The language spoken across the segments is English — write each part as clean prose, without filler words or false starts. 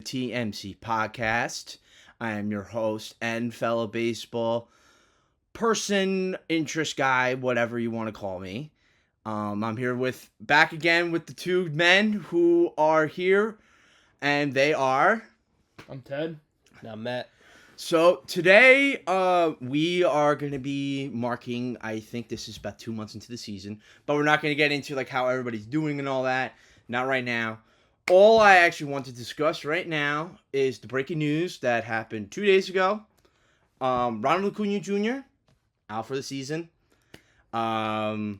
TMC Podcast. I am your host and fellow baseball person, interest guy, whatever you want to call me. I'm here back again with the two men who are here, and they are... I'm Ted. And I'm Matt. So today, we are going to be marking, I think this is about 2 months into the season, but we're not going to get into like how everybody's doing and all that. Not right now. All I actually want to discuss right now is the breaking news that happened 2 days ago. Ronald Acuna Jr. out for the season. I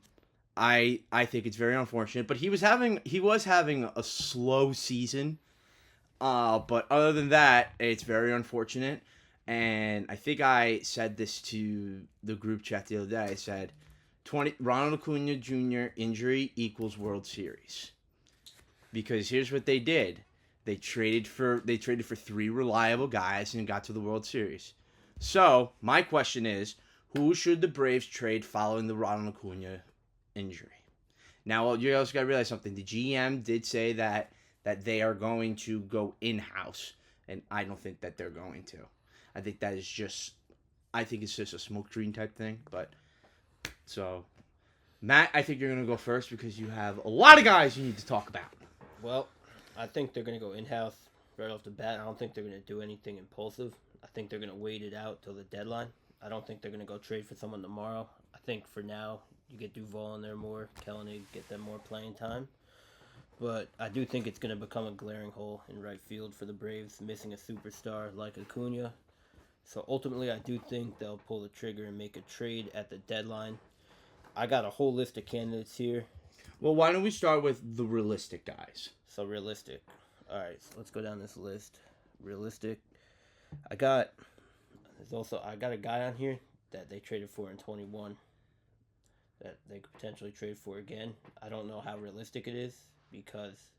think it's very unfortunate, but he was having a slow season. But other than that, it's very unfortunate. And I think I said this to the group chat the other day. I said, Ronald Acuna Jr. injury equals World Series. Because here's what they did. They traded for 3 reliable guys and got to the World Series. So, my question is, who should the Braves trade following the Ronald Acuna injury? Now, you also got to realize something. The GM did say that they are going to go in-house, and I don't think that they're going to. I think it's just a smoke screen type thing. But so, Matt, I think you're going to go first because you have a lot of guys you need to talk about. Well, I think they're going to go in-house right off the bat. I don't think they're going to do anything impulsive. I think they're going to wait it out till the deadline. I don't think they're going to go trade for someone tomorrow. I think for now, you get Duvall in there more, Kelly, get them more playing time. But I do think it's going to become a glaring hole in right field for the Braves, missing a superstar like Acuna. So ultimately, I do think they'll pull the trigger and make a trade at the deadline. I got a whole list of candidates here. Well, why don't we start with the realistic guys? So realistic. All right, so let's go down this list. Realistic. I got a guy on here that they traded for in 21 that they could potentially trade for again. I don't know how realistic it is because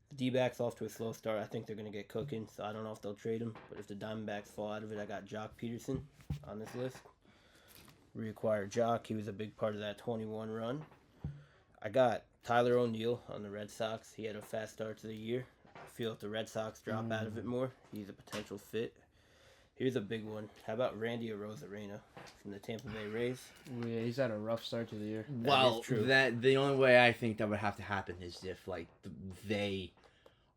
the D-backs off to a slow start. I think they're going to get cooking, so I don't know if they'll trade him. But if the Diamondbacks fall out of it, I got Jock Peterson on this list. Reacquired Jock. He was a big part of that 21 run. I got Tyler O'Neill on the Red Sox. He had a fast start to the year. I feel if the Red Sox drop out of it more, he's a potential fit. Here's a big one. How about Randy Arozarena from the Tampa Bay Rays? Yeah, he's had a rough start to the year. Well, the only way I think that would have to happen is if like they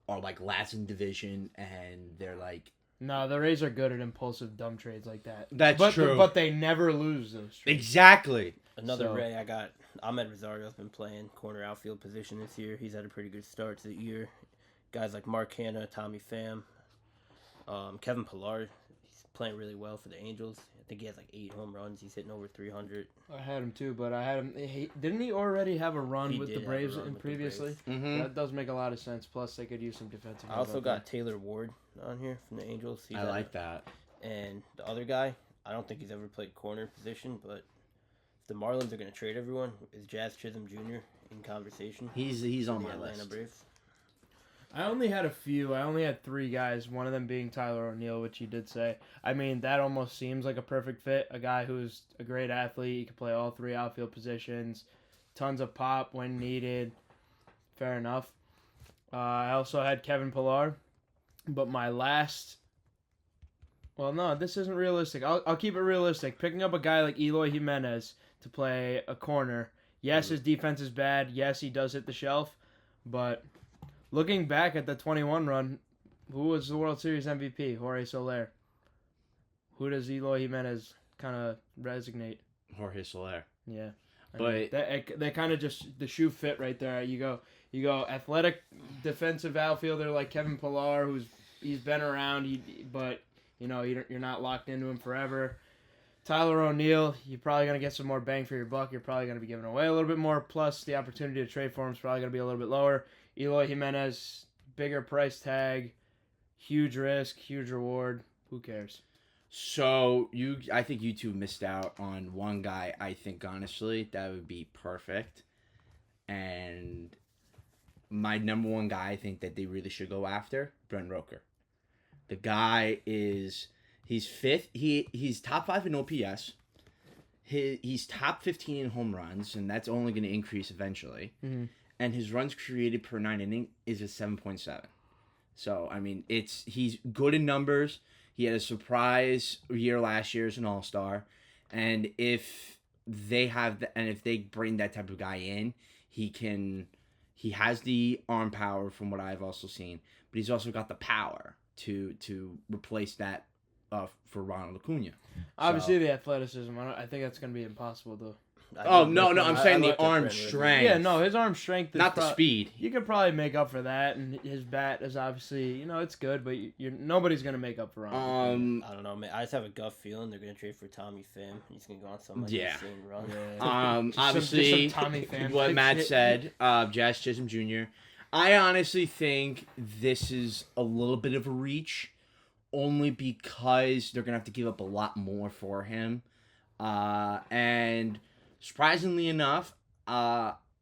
are like last in division and they're like. No, the Rays are good at impulsive dumb trades like that. That's true. But they never lose those trades. Exactly. Another Ray, I got Ahmed Rosario's been playing corner outfield position this year. He's had a pretty good start to the year. Guys like Mark Hanna, Tommy Pham, Kevin Pillar, he's playing really well for the Angels. I think he has like 8 home runs. He's hitting over 300. I had him too, but didn't he already have a run with the Braves previously? Mm-hmm. That does make a lot of sense. Plus, they could use some defensive. I also got Taylor Ward on here from the Angels. I like that. And the other guy, I don't think he's ever played corner position, but the Marlins are going to trade everyone. Is Jazz Chisholm Jr. in conversation? He's on my Atlanta list. Braves. I only had a few. I only had 3 guys, one of them being Tyler O'Neill, which you did say. I mean, that almost seems like a perfect fit. A guy who's a great athlete. He can play all 3 outfield positions. Tons of pop when needed. Fair enough. I also had Kevin Pillar. But my last... Well, no, this isn't realistic. I'll keep it realistic. Picking up a guy like Eloy Jimenez to play a corner. Yes, his defense is bad. Yes, he does hit the shelf. But looking back at the 21 run, who was the World Series MVP? Jorge Soler. Who does Eloy Jimenez kind of resignate? Jorge Soler. Yeah. But they kind of just, the shoe fit right there. You go athletic defensive outfielder like Kevin Pillar, he's been around, but you know, you're not locked into him forever. Tyler O'Neill, you're probably going to get some more bang for your buck. You're probably going to be giving away a little bit more. Plus, the opportunity to trade for him is probably going to be a little bit lower. Eloy Jimenez, bigger price tag, huge risk, huge reward. Who cares? So, I think you two missed out on one guy. I think, honestly, that would be perfect. And my number one guy I think that they really should go after, Brent Rooker. The guy he's 5th. He's top 5 in OPS. He's top 15 in home runs, and that's only going to increase eventually. Mm-hmm. And his runs created per 9 inning is a 7.7. So I mean, he's good in numbers. He had a surprise year last year as an All-Star, and if they bring that type of guy in, he has the arm power from what I've also seen, but he's also got the power to replace that for Ronald Acuna. Obviously, the athleticism. I think that's going to be impossible to. No, I'm saying the arm strength. Yeah, no, his arm strength is not the speed. You could probably make up for that, and his bat is obviously, it's good, but nobody's gonna make up for Ronald. I don't know, man. I just have a gut feeling they're gonna trade for Tommy Pham. He's gonna go on some insane run. Yeah. Obviously, some Tommy Pham what Matt shit. said, Jazz Chisholm Jr. I honestly think this is a little bit of a reach, only because they're gonna have to give up a lot more for him, and. Surprisingly enough,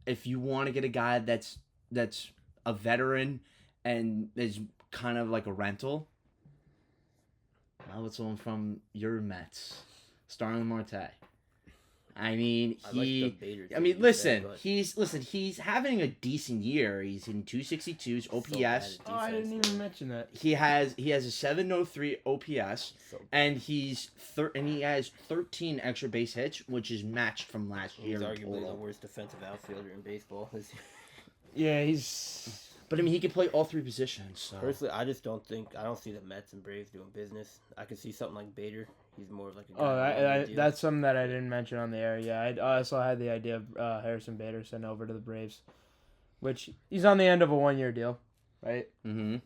if you want to get a guy that's a veteran and is kind of like a rental, well, it's someone from your Mets, Starling Marte. I mean, he's having a decent year. He's in 262s OPS. I didn't even mention that. He has a 703 OPS, and he has 13 extra base hits, which is matched from last year. He's arguably the worst defensive outfielder in baseball. Yeah, he's. But I mean, he can play all three positions. So. Personally, I don't see the Mets and Braves doing business. I could see something like Bader. He's more of like a guy. That's something that I didn't mention on the air. Yeah, I also had the idea of Harrison Bader sent over to the Braves, which he's on the end of a 1-year deal, right? Mm-hmm.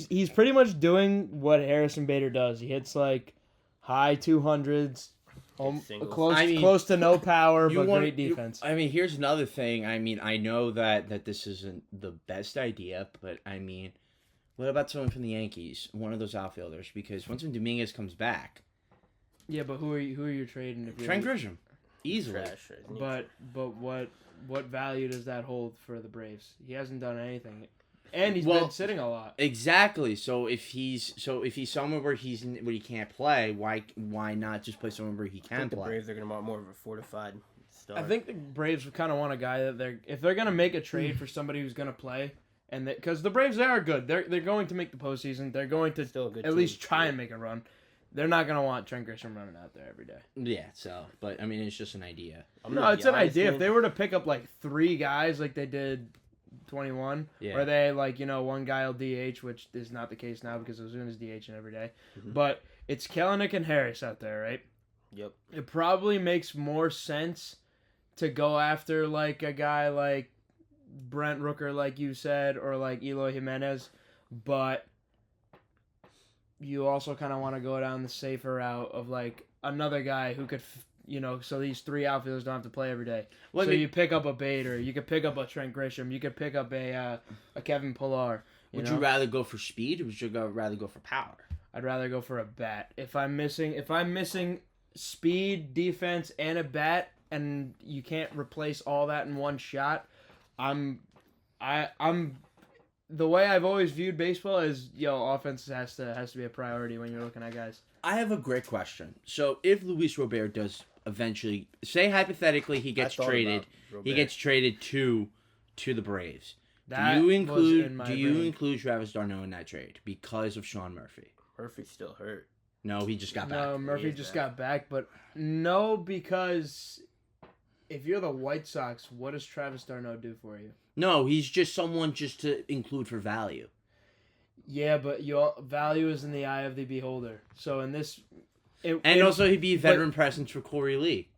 He's pretty much doing what Harrison Bader does. He hits like high 200s, close to no power, but great defense. Here's another thing. I know that this isn't the best idea, but what about someone from the Yankees, one of those outfielders? Because once Dominguez comes back, yeah, but who are you trading? Trent Grisham, easily. Trash, but what value does that hold for the Braves? He hasn't done anything, and he's been sitting a lot. Exactly. So if he's somewhere where he can't play, why not just play somewhere where he can play? The Braves are gonna want more of a fortified star. I think the Braves kind of want a guy that if they're gonna make a trade for somebody who's gonna play. And because the Braves, they are good. They're going to make the postseason. They're going to still a good at team. least try and make a run. They're not going to want Trent Grisham running out there every day. Yeah, but it's just an idea. No, it's an idea. If they were to pick up like 3 guys like they did 21, where they one guy will DH, which is not the case now because Ozuna's DHing every day. Mm-hmm. But it's Kelenic and Harris out there, right? Yep. It probably makes more sense to go after like a guy like Brent Rooker, like you said, or like Eloy Jimenez, but you also kind of want to go down the safer route of like another guy who could, so these 3 outfielders don't have to play every day. You pick up a Bader, you could pick up a Trent Grisham, you could pick up a Kevin Pillar. Would you rather go for speed, or would you rather go for power? I'd rather go for a bat. If I'm missing speed, defense, and a bat, and you can't replace all that in one shot. I'm the way I've always viewed baseball is offense has to be a priority when you're looking at guys. I have a great question. So if Luis Robert does eventually, say hypothetically he gets traded to the Braves. Do you include Travis d'Arnaud in that trade because of Sean Murphy? Murphy's still hurt. No, he just got back. No, Murphy just got back, but no, because if you're the White Sox, what does Travis d'Arnaud do for you? No, he's just someone just to include for value. Yeah, but your value is in the eye of the beholder. So in this... also he'd be a veteran presence for Corey Lee.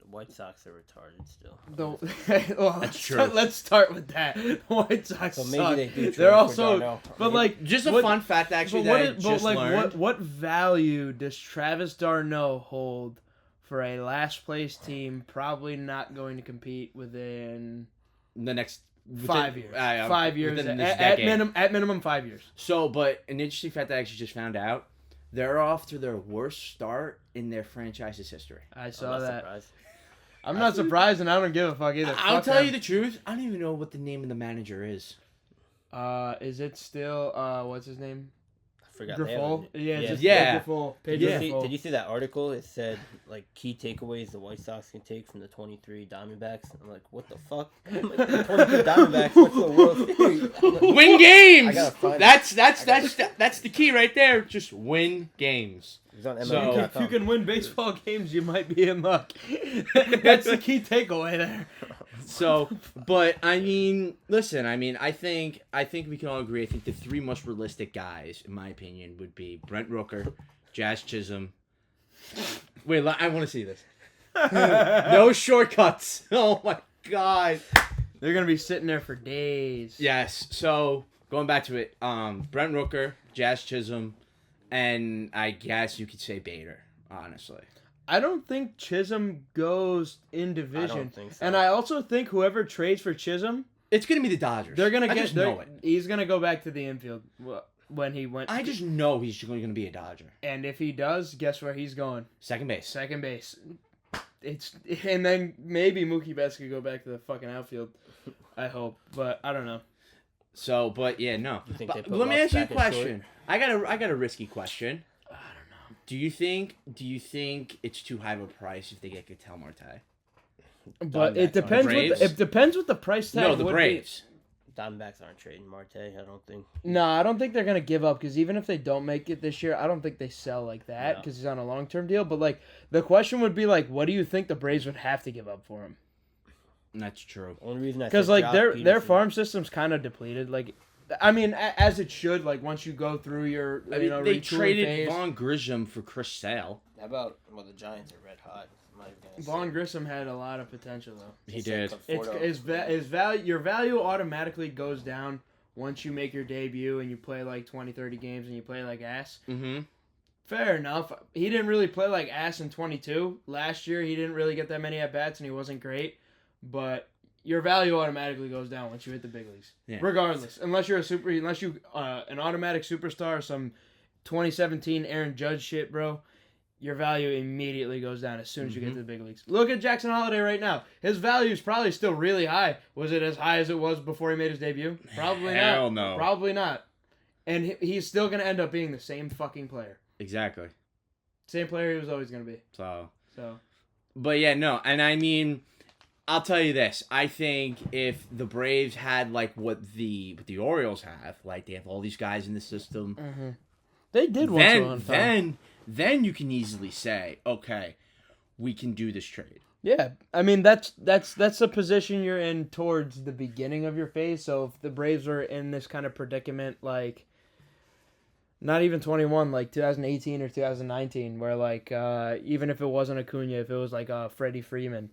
The White Sox are retarded still. That's true. Let's start with that. The White Sox so maybe suck. they do They're also... But like... Just a fun fact, actually, learned. What value does Travis d'Arnaud hold for a last place team probably not going to compete within the next 5 years? 5 years at minimum 5 years. So, but an interesting fact that I actually just found out: they're off to their worst start in their franchise's history. I saw that. Surprised. I'm not surprised, and I don't give a fuck either. I'll tell you the truth. I don't even know what the name of the manager is. Is it still what's his name? I forgot. Grifol? Yeah, Yeah. just Yeah. Grifol. Did Pedro you, see, Grifol. did you see that article? It said like key takeaways the White Sox can take from the 23 Diamondbacks. I'm like, what the fuck? I'm like, the 23 Diamondbacks went to the World Series. I'm like, Win games. I gotta find That's the key right there. Just win games. It's on So- MLB.com. If you can win baseball games, you might be in luck. That's the key takeaway there. So, but I mean, listen. I mean, I think we can all agree. I think the three most realistic guys, in my opinion, would be Brent Rooker, Jazz Chisholm. Wait, I want to see this. No shortcuts. Oh my god. They're gonna be sitting there for days. Yes. So going back to it, Brent Rooker, Jazz Chisholm, and I guess you could say Bader. Honestly. I don't think Chisholm goes in division. I don't think so. And I also think whoever trades for Chisholm, It's gonna be the Dodgers. they're gonna I get. just know it. He's gonna go back to the infield when he went. I just know he's going to be a Dodger. And if he does, guess where he's going? Second base. Second base. And then maybe Mookie Betts could go back to the fucking outfield. I hope, but I don't know. So, but yeah, no. You think But they put let me Lux ask you a back in short? question. I got a risky question. I don't know. Do you think it's too high of a price if they get Ketel Marte? But Diamondbacks it depends. Braves? It depends what the price tag. No, the would be. Braves. Diamondbacks aren't trading Marte, I don't think. No, I don't think they're gonna give up because even if they don't make it this year, I don't think they sell like that No. because he's on a long-term deal. But like, the question would be like, what do you think the Braves would have to give up for him? That's true. Only reason I Because said like Josh their Peterson- farm system's kind of depleted. Like, I mean, as it should. Like once you go through your I mean, they retooling traded phase. Vaughn Grisham for Chris Sale. How about the Giants are red hot? I'm not even gonna Vaughn say. Grissom had a lot of potential though. He Just like did. It's Conforto. his value. Your value automatically goes down once you make your debut and you play like 20, 30 games and you play like ass. Mm-hmm. Fair enough. He didn't really play like ass in 22. Last year, he didn't really get that many at-bats, and he wasn't great. But your value automatically goes down once you hit the big leagues. Yeah. Regardless. Unless you're an automatic superstar, some 2017 Aaron Judge shit, bro, your value immediately goes down as soon as you get to the big leagues. Look at Jackson Holiday right now. His value is probably still really high. Was it as high as it was before he made his debut? Probably not. Hell no. Probably not. And he's still going to end up being the same fucking player. Exactly. Same player he was always going to be. So, So, but yeah, no, and I mean, I'll tell you this. I think if the Braves had like what the Orioles have, like they have all these guys in the system, they did then you can easily say, okay, we can do this trade. Yeah, I mean that's the position you're in towards the beginning of your phase. So if the Braves are in this kind of predicament, like not even 21, like 2018 or 2019, where like even if it wasn't Acuna, if it was like Freddie Freeman,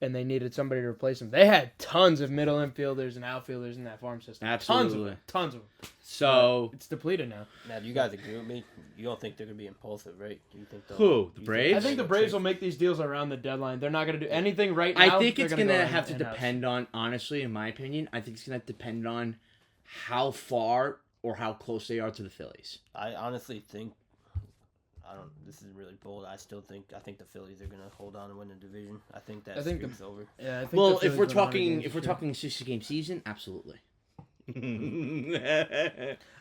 and they needed somebody to replace him, they had tons of middle infielders and outfielders in that farm system. Absolutely. Tons of them. So But it's depleted now. Now, do you guys agree with me? You don't think they're gonna be impulsive, right? Do you think Who? The you Braves? I think the Braves will make these deals around the deadline. They're not going to do anything right now. I think They're it's gonna gonna go have to in-house. depend on, honestly, in my opinion, I think it's gonna depend on how far or how close they are to the Phillies. I honestly think. This is really bold. I think the Phillies are gonna hold on and win the division. I think that streak's over. Yeah, I think Well, the if we're Phillies win 100 talking games if we're this year. talking 60-game season, absolutely.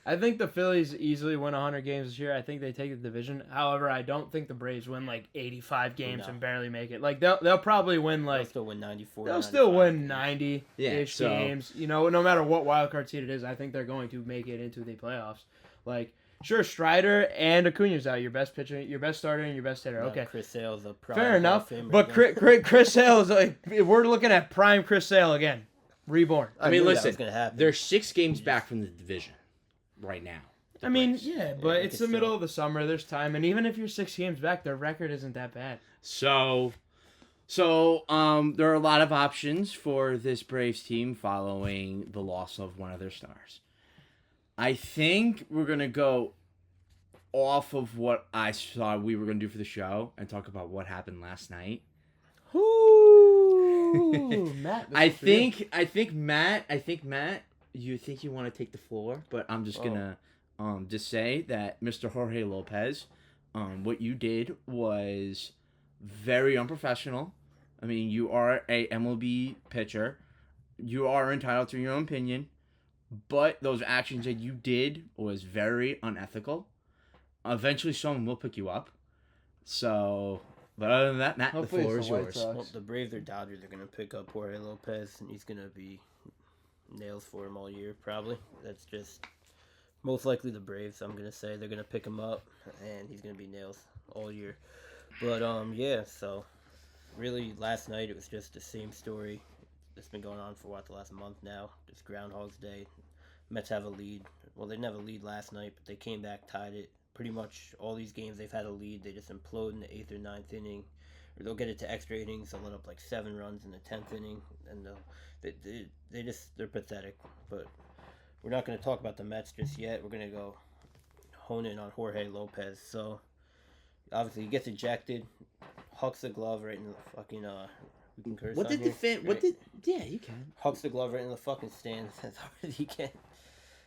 I think the Phillies easily win 100 games this year. I think they take the division. However, I don't think the Braves win like 85 games No. and barely make it. Like they'll probably win They'll like still win 94. they'll still 95. win 90-ish Yeah, so- games. You know, no matter what wild card seed it is, I think they're going to make it into the playoffs. Like sure, Strider and Acuna's out. Your best pitcher, your best starter, and your best hitter. Yeah, Okay. Chris Sale's a prime Fair Hall enough, of Famer but again. Chris Sale is like we're looking at prime Chris Sale again, reborn. I mean, knew that listen, was gonna happen. they're 6 games back from the division right now. I mean, Braves. yeah, but you it's could the middle still- of the summer. There's time, and even if you're 6 games back, their record isn't that bad. So there are a lot of options for this Braves team following the loss of one of their stars. I think we're gonna go off of what I saw we were gonna do for the show and talk about what happened last night. Ooh, Matt. I think Matt, you think you want to take the floor, but I'm just gonna just say that Mr. Jorge Lopez, what you did was very unprofessional. I mean, you are a MLB pitcher. You are entitled to your own opinion. but those actions that you did was very unethical. Eventually, someone will pick you up. So, but other than that, Matt, Hopefully the floor it's is the White yours. Sox. Well, the Braves or Dodgers are going to pick up Jorge Lopez, and he's going to be nails for him all year, probably. That's just most likely the Braves, I'm going to say. They're going to pick him up, and he's going to be nails all year. But, yeah, so really last night it was just the same story that's been going on for, the last month now. Just Groundhog's Day. Mets have a lead. Well, they didn't have a lead last night, but they came back, tied it. Pretty much all these games they've had a lead. They just implode in the 8th or 9th inning. Or they'll get it to extra innings. They'll let up like 7 runs in the 10th inning. And they're pathetic. But we're not going to talk about the Mets just yet. We're going to go hone in on Jorge Lopez. So, obviously, he gets ejected. Hucks the glove right in the fucking... we can curse What on did here, the fan? What right? did? Yeah, you can. Hucks the glove right in the fucking stands as hard as he can.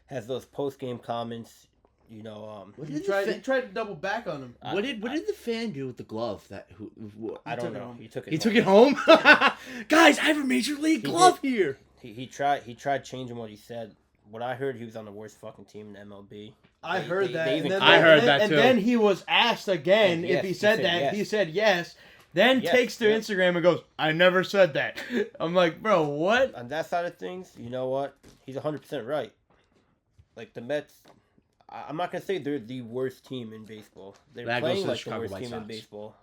Has those post-game comments, What He did tried the to double back on him. What did the fan do with the glove? I don't took it know. home. He took it. He home. took it home. Guys, I have a major league He glove did. here. He tried changing what he said. What I heard, he was on the worst fucking team in MLB. I heard that. they even- I heard that and too. then he was asked again Yes, if he he said said that. yes. He said yes. Then Yes, takes to yep. Instagram and goes, "I never said that." I'm like, bro, what? On that side of things, you know what? He's 100% right. Like the Mets, I'm not gonna say they're the worst team in baseball. They're That goes playing to the like the Chicago worst White team in Sox. baseball.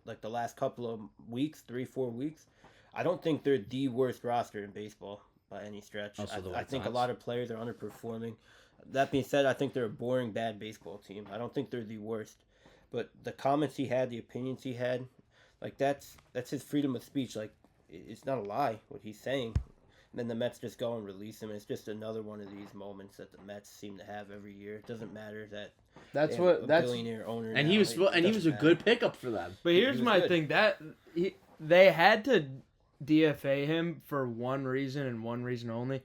Like the last couple of weeks, 3-4 weeks. I don't think they're the worst roster in baseball by any stretch. Also the I White think a Sox. lot of players are underperforming. That being said, I think they're a boring, bad baseball team. I don't think they're the worst. But the comments he had, the opinions he had, like that's his freedom of speech. Like it's not a lie what he's saying. And then the Mets just go and release him. It's just another one of these moments that the Mets seem to have every year. It doesn't matter that That's they have a what. That's. billionaire owner. And now. he was It and he doesn't was a matter. good pickup for them. But here's was my good. thing: that they had to DFA him for one reason and one reason only,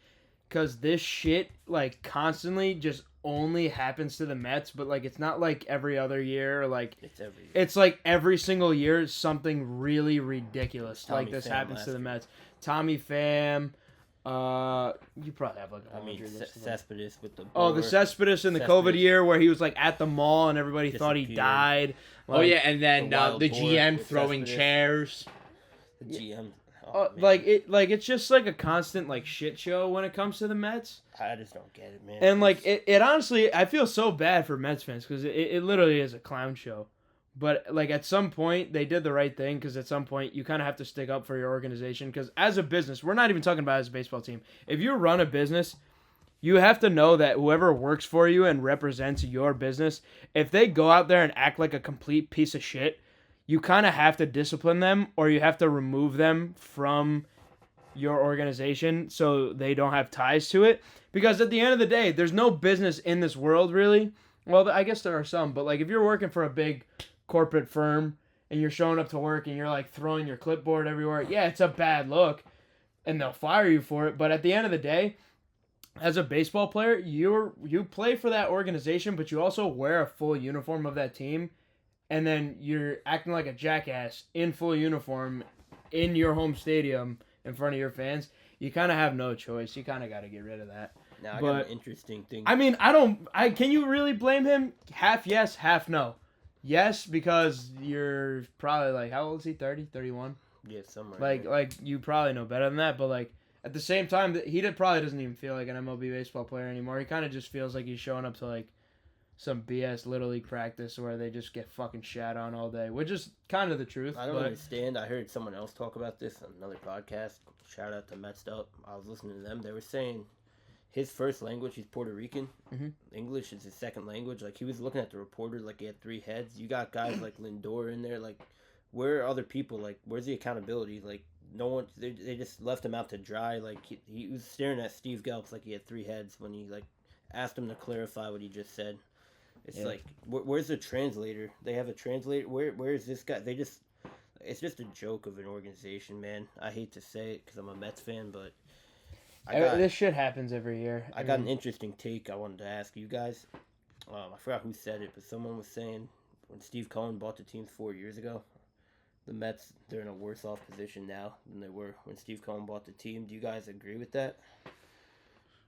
because this shit like constantly just only happens to the Mets. But like it's not like every other year. Or, like It's every year. it's like every single year something really ridiculous Tommy like this Pham happens last to the year. Mets. Tommy Pham. You probably have like a I mean, laundry list of them. Cespedes with the. Oh, the blower. Cespedes in the COVID Cespedes. year where he was like at the mall and everybody thought he Disappeared. died. Oh Like, yeah, and then the wild the boar GM with throwing Cespedes. chairs. The GM. Oh, man. like it's just like a constant like shit show when it comes to the Mets. I just don't get it, man. And like it honestly, I feel so bad for Mets fans because it literally is a clown show. But like at some point they did the right thing because at some point you kind of have to stick up for your organization because as a business, we're not even talking about as a baseball team. If you run a business, you have to know that whoever works for you and represents your business, if they go out there and act like a complete piece of shit, you kind of have to discipline them or you have to remove them from your organization so they don't have ties to it. Because at the end of the day, there's no business in this world really. Well, I guess there are some, but like if you're working for a big corporate firm and you're showing up to work and you're like throwing your clipboard everywhere, yeah, it's a bad look and they'll fire you for it. But at the end of the day, as a baseball player, you play for that organization, but you also wear a full uniform of that team, and then you're acting like a jackass in full uniform in your home stadium in front of your fans. You kind of have no choice. You kind of got to get rid of that. Now I got but- an interesting thing. I mean, can you really blame him? Half yes, half no. Yes, because you're probably like, how old is he? 30, 31? Yeah, somewhere. Like you probably know better than that, but like at the same time, probably doesn't even feel like an MLB baseball player anymore. He kind of just feels like he's showing up to like some BS Little League practice where they just get fucking shat on all day, which is kind of the truth. I don't but understand. I heard someone else talk about this on another podcast. Shout out to Messed Up. I was listening to them. They were saying his first language, he's Puerto Rican. Mhm. English is his second language. Like, he was looking at the reporter like he had 3 heads. You got guys like Lindor in there. Like, where are other people? Like, where's the accountability? Like, no one, they just left him out to dry. Like, he was staring at Steve Gelbs like he had 3 heads when he, like, asked him to clarify what he just said. It's Yeah. like, where's the translator? They have a translator. Where is this guy? It's just a joke of an organization, man. I hate to say it because I'm a Mets fan, but this shit happens every year. I got an interesting take I wanted to ask you guys. I forgot who said it, but someone was saying when Steve Cohen bought the team 4 years ago, the Mets, they're in a worse off position now than they were when Steve Cohen bought the team. Do you guys agree with that?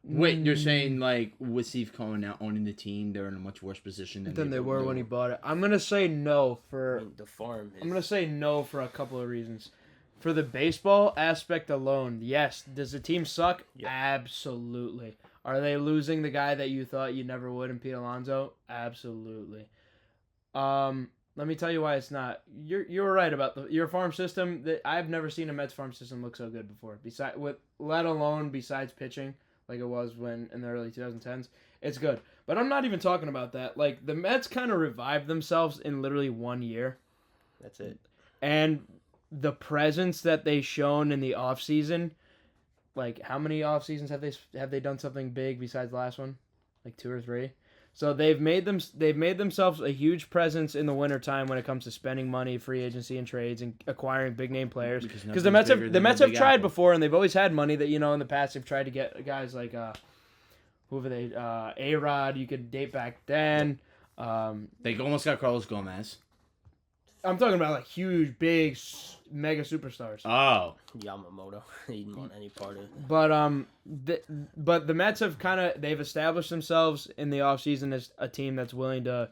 Wait, you're saying like with Steve Cohen now owning the team, they're in a much worse position than they were when he bought it. I'm gonna say no for. I mean, the farm. I'm gonna say no for a couple of reasons. For the baseball aspect alone, yes. Does the team suck? Yep. Absolutely. Are they losing the guy that you thought you never would in Pete Alonso? Absolutely. Let me tell you why it's not. You're right about your farm system. I've never seen a Mets farm system look so good before. Let alone besides pitching, like it was when in the early 2010s. It's good. But I'm not even talking about that. Like the Mets kind of revived themselves in literally 1 year. That's it. And the presence that they shown in the offseason, like how many off seasons have they done something big besides the last one? Like 2 or 3. So they've made themselves a huge presence in the wintertime when it comes to spending money, free agency and trades, and acquiring big name players. Because the Mets have tried before, and they've always had money that in the past they've tried to get guys like whoever they A-Rod. You could date back then. They almost got Carlos Gomez. I'm talking about like huge, big, mega superstars. Oh, Yamamoto. He didn't want any part of it. But the Mets have they've established themselves in the offseason as a team that's willing to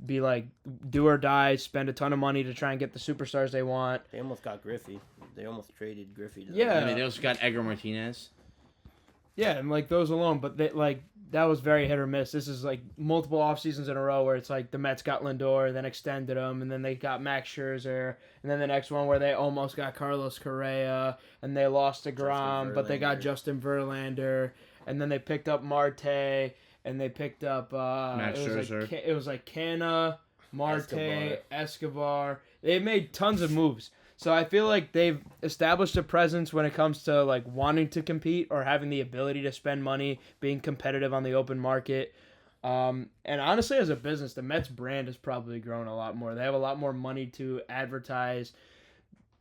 be like do or die, spend a ton of money to try and get the superstars they want. They almost got Griffey. They almost traded Griffey. Yeah. I mean, they also got Edgar Martinez. Yeah, and like those alone, but that was very hit or miss. This is like multiple off seasons in a row where it's like the Mets got Lindor, then extended him, and then they got Max Scherzer, and then the next one where they almost got Carlos Correa, and they lost to Grom, but they got Justin Verlander, and then they picked up Marte, and they picked up Max Scherzer. It was like Canna, Marte, Escobar. They made tons of moves. So I feel like they've established a presence when it comes to like wanting to compete or having the ability to spend money, being competitive on the open market. And honestly, as a business, the Mets brand has probably grown a lot more. They have a lot more money to advertise,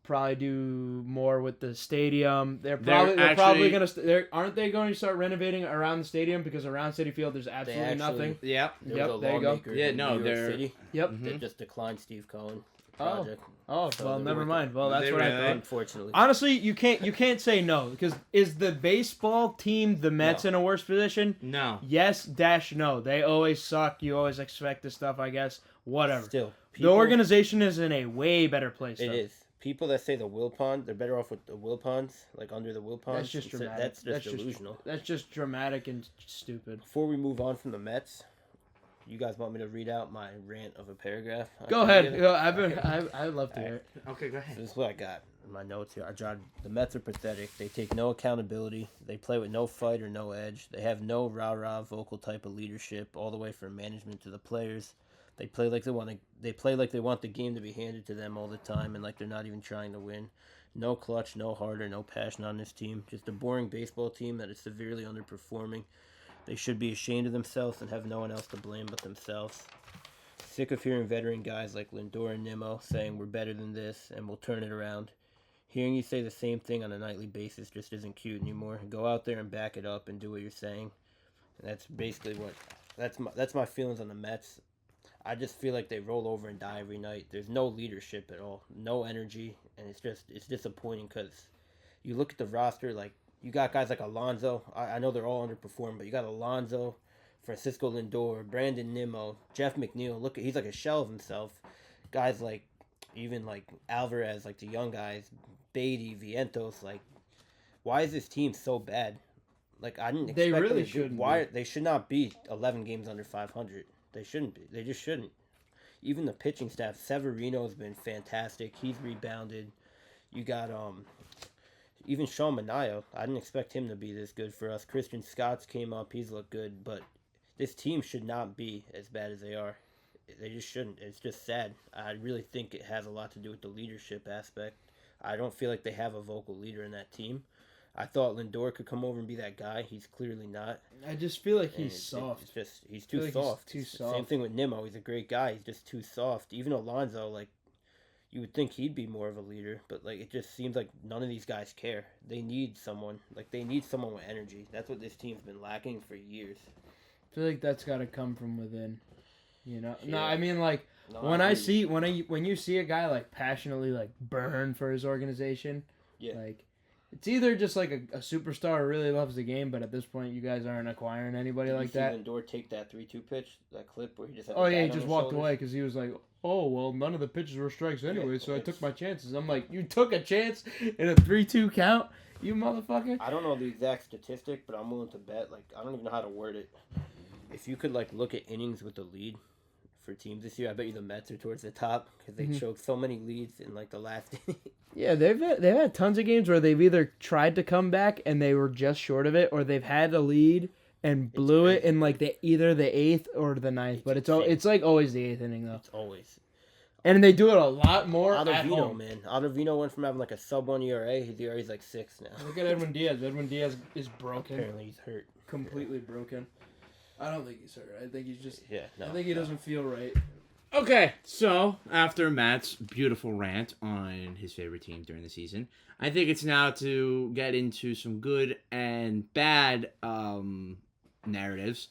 probably do more with the stadium. They're probably going to aren't they going to start renovating around the stadium because around Citi Field there's absolutely nothing. Yeah. Yep, there you go. Yeah, no, they're City. Yep. They just declined Steve Cohen project. Well, never mind. Well, that's what I thought. Unfortunately. Honestly, you can't say no because is the baseball team the Mets in a worse position? No. Yes, no. They always suck. You always expect this stuff, I guess. Whatever. Still, the organization is in a way better place. It is. People that say the Wilpons, they're better off with the Wilpons, like under the Wilpons. That's just dramatic. That's delusional. That's just dramatic and stupid. Before we move on from the Mets, you guys want me to read out my rant of a paragraph? Go ahead. I'd love to hear it. Okay, go ahead. This is what I got in my notes here. I jotted, the Mets are pathetic. They take no accountability. They play with no fight or no edge. They have no rah-rah vocal type of leadership, all the way from management to the players. They play like they want the game to be handed to them all the time, and like they're not even trying to win. No clutch, no heart, or no passion on this team. Just a boring baseball team that is severely underperforming. They should be ashamed of themselves and have no one else to blame but themselves. Sick of hearing veteran guys like Lindor and Nimmo saying we're better than this and we'll turn it around. Hearing you say the same thing on a nightly basis just isn't cute anymore. Go out there and back it up and do what you're saying. And that's basically that's my feelings on the Mets. I just feel like they roll over and die every night. There's no leadership at all, no energy, and it's disappointing because you look at the roster like. You got guys like Alonso. I know they're all underperformed, but you got Alonso, Francisco Lindor, Brandon Nimmo, Jeff McNeil. He's like a shell of himself. Guys like, even like Alvarez, like the young guys, Beatty, Vientos. Like, why is this team so bad? Like, I didn't expect they really them to shouldn't. They should not be 11 games under 500. They shouldn't be. They just shouldn't. Even the pitching staff, Severino has been fantastic. He's rebounded. You got even Sean Manaea, I didn't expect him to be this good for us. Christian Scott's came up, he's looked good, but this team should not be as bad as they are. They just shouldn't. It's just sad. I really think it has a lot to do with the leadership aspect. I don't feel like they have a vocal leader in that team. I thought Lindor could come over and be that guy. He's clearly not. I just feel like he's soft. He's too soft. He's too soft. Same thing with Nimmo. He's a great guy. He's just too soft. Even Alonso, like, you would think he'd be more of a leader, but like it just seems like none of these guys care. They need someone. Like they need someone with energy. That's what this team's been lacking for years. I feel like that's got to come from within. You know? Yeah. No, I mean like when you see a guy like passionately like burn for his organization, yeah. like It's either just like a superstar who really loves the game, but at this point, you guys aren't acquiring anybody like that. Did Lindor take that 3-2 pitch, that clip where he just had Oh the yeah, he bat on just his walked shoulders? away because he was like, "Oh well, none of the pitches were strikes anyway, Yeah, so I it's- took my chances." I'm like, "You took a chance in a 3-2 count, you motherfucker." I don't know the exact statistic, but I'm willing to bet. Like, I don't even know how to word it. If you could like look at innings with the lead for teams this year, I bet you the Mets are towards the top because they choked so many leads in like the last inning. Yeah, they've had tons of games where they've either tried to come back and they were just short of it, or they've had a lead and blew it in like either the 8th or the 9th. But it's like always the 8th inning though. It's always. And they do it a lot more at Ottavino, home. man. Ottavino went from having like a sub-1 ERA. His ERA is like 6 now. Look at Edwin Diaz. Edwin Diaz is broken. Apparently he's hurt. Completely broken. I don't think he's hurt. I think he's just. Yeah, no. I think he doesn't feel right. Okay, so after Matt's beautiful rant on his favorite team during the season, I think it's now to get into some good and bad narratives.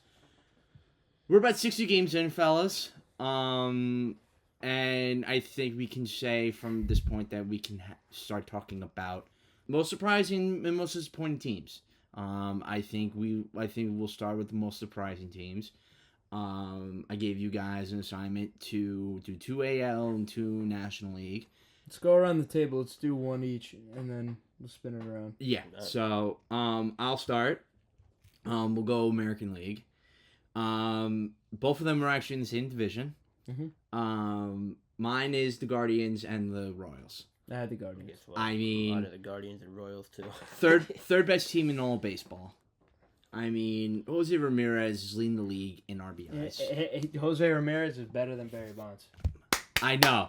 We're about 60 games in, fellas. And I think we can say from this point that we can start talking about most surprising and most disappointing teams. I think we'll start with the most surprising teams. I gave you guys an assignment to do 2 AL and 2 National League. Let's go around the table. Let's do one each, and then we'll spin it around. Yeah. So I'll start. We'll go American League. Both of them are actually in the same division. Mm-hmm. Mine is the Guardians and the Royals. I had the Guardians. I a mean, lot of the Guardians and Royals too. third best team in all of baseball. I mean, Jose Ramirez is leading the league in RBIs. Jose Ramirez is better than Barry Bonds. I know.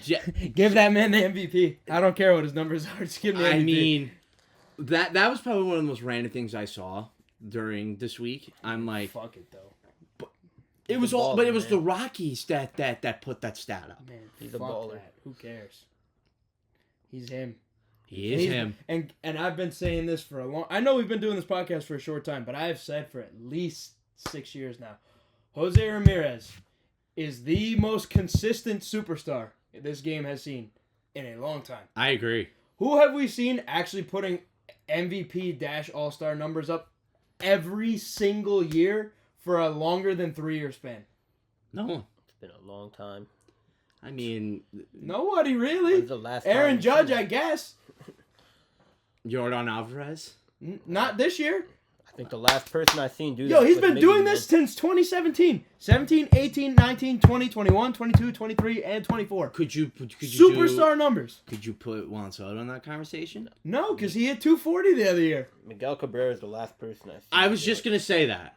Give that man the MVP. I don't care what his numbers are. Just give me the MVP. I mean, that was probably one of the most random things I saw during this week. I'm like, fuck it though. It was all, but it was the Rockies that put that stat up. Man, He's a fuck baller. that. Who cares? He's him. He is him. And I've been saying this for a long... I know we've been doing this podcast for a short time, but I have said for at least 6 years now, Jose Ramirez is the most consistent superstar this game has seen in a long time. I agree. Who have we seen actually putting MVP - All-Star numbers up every single year for a longer than 3-year span? No one. It's been a long time. I mean, Nobody really. When's the last Aaron time Judge, I guess. Jordan Alvarez. Not this year. I think the last person I've seen do that. Yo, he's was been Miggy, doing man. this since 2017. 17, 18, 19, 20, 21, 22, 23, and 24. Could you Superstar numbers. Could you put Juan Soto in that conversation? No, because he hit 240 the other year. Miguel Cabrera is the last person I've seen. I was do just it. gonna say that.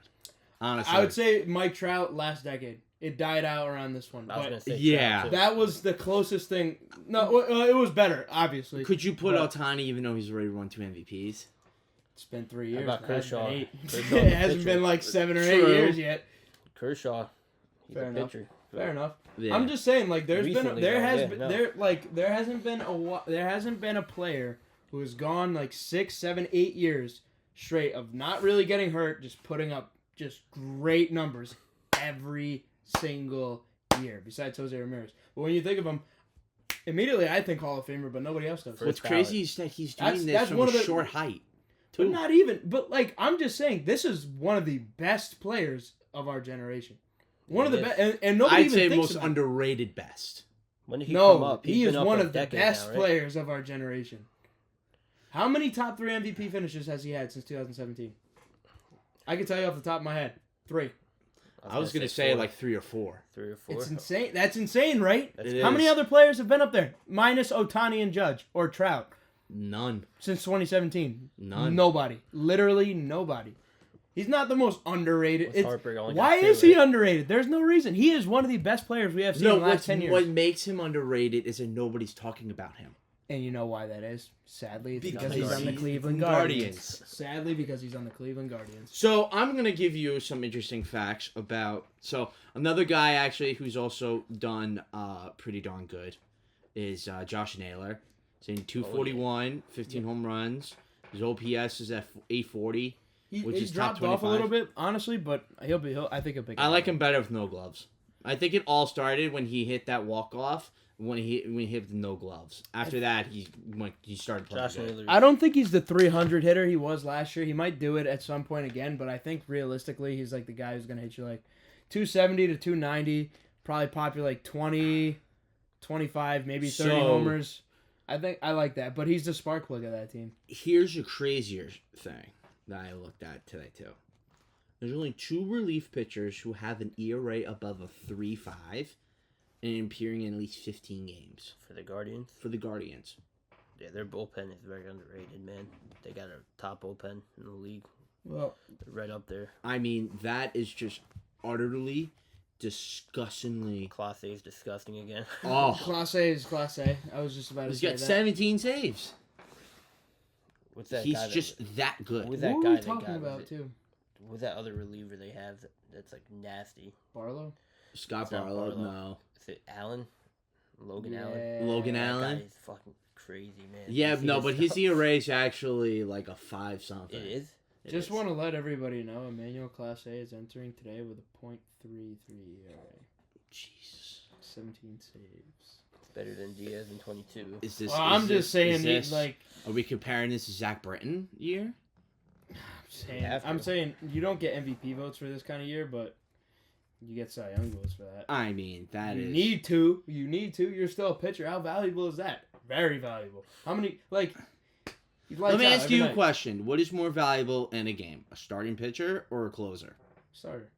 Honestly, I would say Mike Trout last decade. It died out around this one. I was But gonna say yeah. Trout, too. that was the closest thing. No, it was better, obviously. Could you put But- Ohtani even though he's already won 2 MVPs? It's been 3 years. about It hasn't Kershaw? been 8. Kershaw, It the hasn't pitcher. been like 7 or 8 True. years yet. Kershaw. He's Fair a enough. pitcher. Fair enough. Yeah. I'm just saying, like, there Recently, hasn't been a player who has gone like 6, 7, 8 years straight of not really getting hurt, just putting up just great numbers every single year. Besides Jose Ramirez, but when you think of him, immediately I think Hall of Famer, but nobody else does. First What's crazy is that he's doing That's this from one a of the- short height. But Too. not even. But like, I'm just saying, this is one of the best players of our generation. One of the He best, is. and nobody I'd even say thinks most about it. underrated best. When did he come No, up? he He's is been up one a of the decade best now, right? players of our generation. How many top 3 MVP finishes has he had since 2017? I can tell you off the top of my head, 3. I was gonna say 4. like 3 or 4. 3 or 4. It's insane. That's insane, right? That's How many is. other players have been up there? Minus Ohtani and Judge or Trout None. since 2017. None. Nobody. Literally nobody. He's not the most underrated. What's Harper only got Why 2, is he right? underrated? There's no reason. He is one of the best players we have seen in the last 10 years. What makes him underrated is that nobody's talking about him. And you know why that is? Sadly, it's because Because he's on the he's Cleveland Guardians. Guardians. Sadly, because he's on the Cleveland Guardians. So I'm gonna give you some interesting facts about. So another guy actually who's also done pretty darn good is Josh Naylor. He's in 241, 15 home runs. His OPS is at 840. Which He is top dropped off a 25. little bit, honestly, but I think he'll pick it I up. like him better with no gloves. I think it all started when he hit that walk-off, when he hit the no gloves. After that, he started playing good. I don't think he's the 300 hitter he was last year. He might do it at some point again, but I think realistically, he's like the guy who's going to hit you like 270 to 290, probably popular like 20, 25, maybe 30 homers. I think I like that, but he's the spark plug of that team. Here's a crazier thing that I looked at today too. There's only 2 relief pitchers who have an ERA above a 3.5 and appearing in at least 15 games. For the Guardians? For the Guardians. Yeah, their bullpen is very underrated, man. They got a top bullpen in the league. Well, they're right up there. I mean, that is just utterly, disgustingly... Class A is disgusting again. Oh. Class A is Class A. I was just about to say that. He's got 17 saves. What's that He's guy just that good. Who's that that what guy are we talking about, too? Who's that other reliever they have that's like nasty? Barlow? Scott Barlow, no. Is it Allen? Logan Yeah. Allen? Logan that Allen? guy is fucking crazy, man. Yeah, no, but his ERA is actually like a 5-something. It is? Just want to let everybody know, Emmanuel Class A is entering today with a .33 ERA. Jesus. 17 saves. It's better than Diaz in 22. Is this? Well, I'm just saying, like... Are we comparing this to Zach Britton year? I'm saying you don't get MVP votes for this kind of year, but you get Cy Young votes for that. I mean, You need to. You're still a pitcher. How valuable is that? Very valuable. How many, like... Let me ask you a question. What is more valuable in a game? A starting pitcher or a closer? Starter.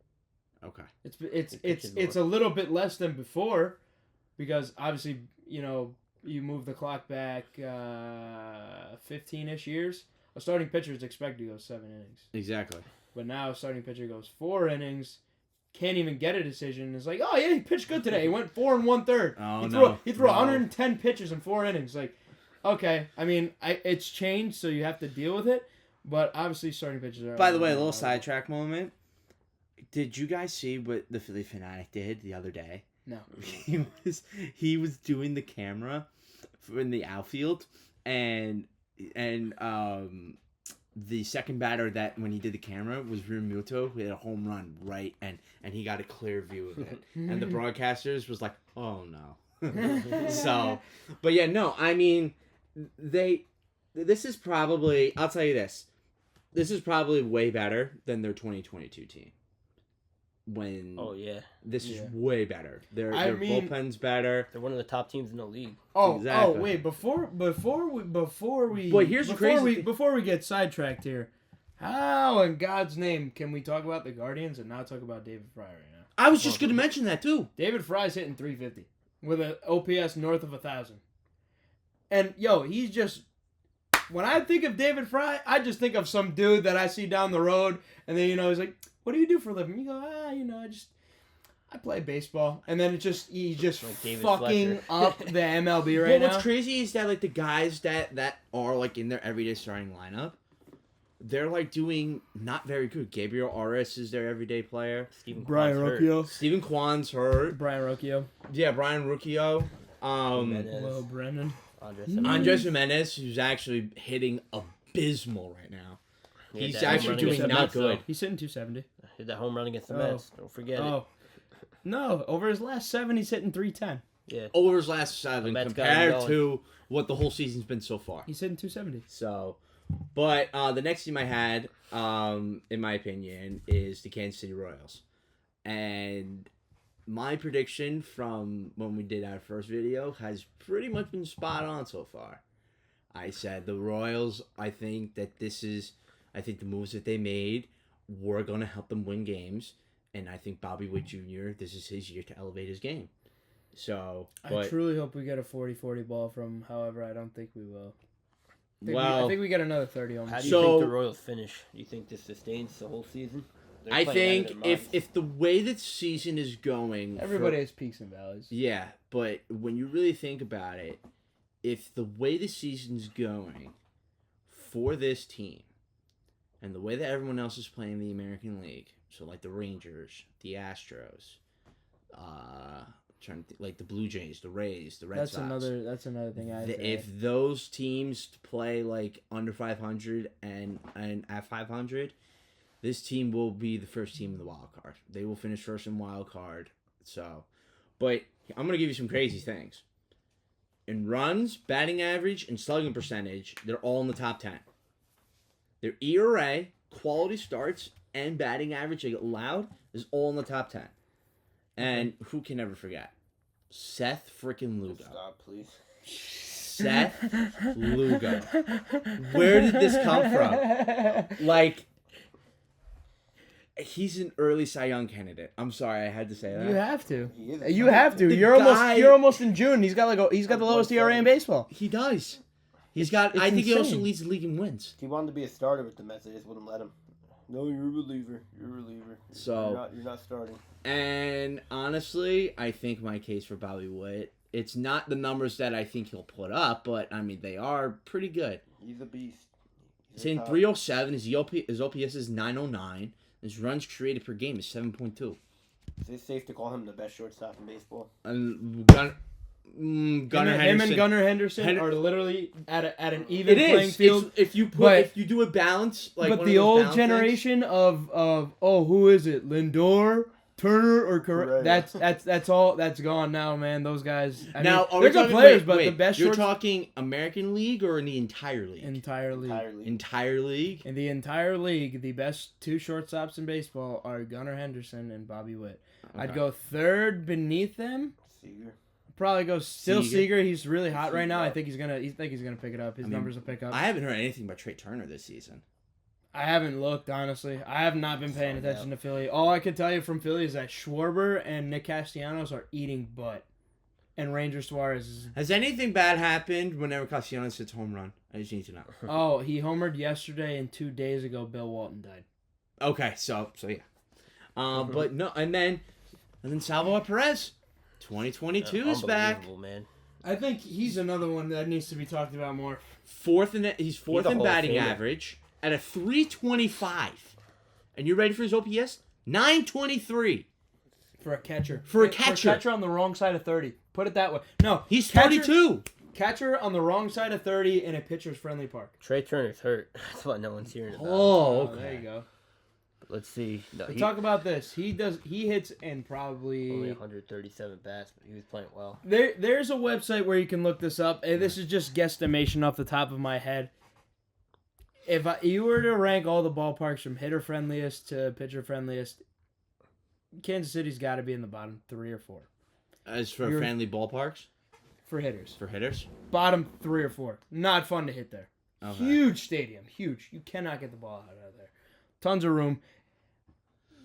Okay. It's a little bit less than before because obviously, you move the clock back 15-ish years. A starting pitcher is expected to go 7 innings. Exactly. But now a starting pitcher goes 4 innings, can't even get a decision. It's like, oh yeah, he pitched good today. He went 4 1/3. Oh, he threw 110 pitches in 4 innings. Like, okay, I mean, it's changed, so you have to deal with it. But obviously, starting pitchers are. By the way, a little sidetrack moment. Did you guys see what the Philly Fanatic did the other day? No. He was doing the camera in the outfield, and the second batter that when he did the camera was Realmuto, who hit a home run right, and he got a clear view of it, and the broadcasters was like, oh no. So, but yeah, no, I mean, this is probably, I'll tell you this is probably way better than their 2022 team. This is way better. Their bullpen's better. They're one of the top teams in the league. Exactly. Oh, wait, before we Boy, here's before we get sidetracked here, how in God's name can we talk about the Guardians and not talk about David Fry right now? I was just going to mention that too. David Fry's hitting 350 with an OPS north of 1,000. And he's just, when I think of David Fry, I just think of some dude that I see down the road, and then he's like, what do you do for a living? You go, I play baseball. And then he's just like fucking up the MLB right now. What's crazy is that like the guys that are like in their everyday starting lineup, they're like doing not very good. Gabriel Arias is their everyday player. Brian Rocchio. Stephen Kwan's hurt. Brian Rocchio. Yeah, Brian Rocchio. Will Brennan. Andres Jimenez, who's actually hitting abysmal right now. Yeah, he's actually doing not good. He's hitting 270. Hit that home run against the Mets. Don't forget it. No, over his last 7, he's hitting 310. Yeah. Over his last 7 compared to what the whole season's been so far. He's hitting 270. So, but the next team I had, in my opinion, is the Kansas City Royals. And my prediction from when we did our first video has pretty much been spot on so far. I said the Royals, I think the moves that they made were going to help them win games. And I think Bobby Witt Jr., this is his year to elevate his game. So, I truly hope we get a 40-40 ball from, however, I don't think we will. I think we get another 30 almost. How do you think the Royals finish? Do you think this sustains the whole season? I think if the way that season is going... Everybody has peaks and valleys. Yeah, but when you really think about it, if the way the season's going for this team and the way that everyone else is playing the American League, so like the Rangers, the Astros, like the Blue Jays, the Rays, the Red Sox. That's another thing I say. If those teams play like under 500 and at 500, this team will be the first team in the wild card. They will finish first in wild card So, but I'm going to give you some crazy things. In runs, batting average, and slugging percentage, they're all in the top 10. Their ERA, quality starts, and batting average allowed is all in the top 10. And who can never forget? Seth freaking Lugo. Stop, please. Seth Lugo. Where did this come from? Like, he's an early Cy Young candidate. I'm sorry, I had to say that. You have to. He is. You have to. The You're guy- almost in June. He's got the lowest ERA in baseball. He does. He's got. It's I think he also insane. leads the league in wins. He wanted to be a starter with the Mets. They just wouldn't let him. No, you're a reliever. You're a reliever. So- you're not starting. And honestly, I think my case for Bobby Witt, it's not the numbers that I think he'll put up, but I mean they are pretty good. He's a beast. He's in 307. His OPS is 909. His runs created per game is 7.2. Is it safe to call him the best shortstop in baseball? And Gunnar Him Henderson. and Gunnar Henderson are literally at an even It playing is. field. If you do a balance, like but one the of those old balance generation of who is it? Lindor, Turner, or Correa. that's all that's gone now, man. Those guys. I now, mean, are we they're good talking, players, wait, but wait, the best you're shorts talking American League or in the entire league? entirely. Entire league. In the entire league, the best two shortstops in baseball are Gunnar Henderson and Bobby Witt. Okay. I'd go third beneath them. Seager. Probably go still Seager. Seager. He's really hot right now. I Seager. think he's gonna pick it up. His numbers will pick up. I haven't heard anything about Trey Turner this season. I haven't looked, honestly. I have not been paying attention to Philly. All I can tell you from Philly is that Schwarber and Nick Castellanos are eating butt. And Ranger Suarez is... Has anything bad happened whenever Castellanos hits home run? I just need to know. Oh, he homered yesterday, and 2 days ago, Bill Walton died. Okay, so yeah. But no, and then Salvador Perez, 2022 is back. Unbelievable, man. I think he's another one that needs to be talked about more. He's fourth a in Hall of batting Famer. average at a 325. And you ready for his OPS? 923. For a catcher. For a For catcher. a catcher on the wrong side of 30. Put it that way. No, He's catcher- 32. Catcher on the wrong side of 30 in a pitcher's friendly park. Trey Turner's hurt. That's what no one's hearing about. Oh, There okay. you go. But let's see. No, But he talk about this. He hits in only probably 137 bats, but he was playing well. there's a website where you can look this up, and this is just guesstimation off the top of my head. If you were to rank all the ballparks from hitter friendliest to pitcher friendliest, Kansas City's got to be in the bottom 3 or 4 As for You're- friendly ballparks, for hitters. for hitters. Bottom 3 or 4. Not fun to hit there. Okay. Huge stadium, huge. You cannot get the ball out of there. Tons of room.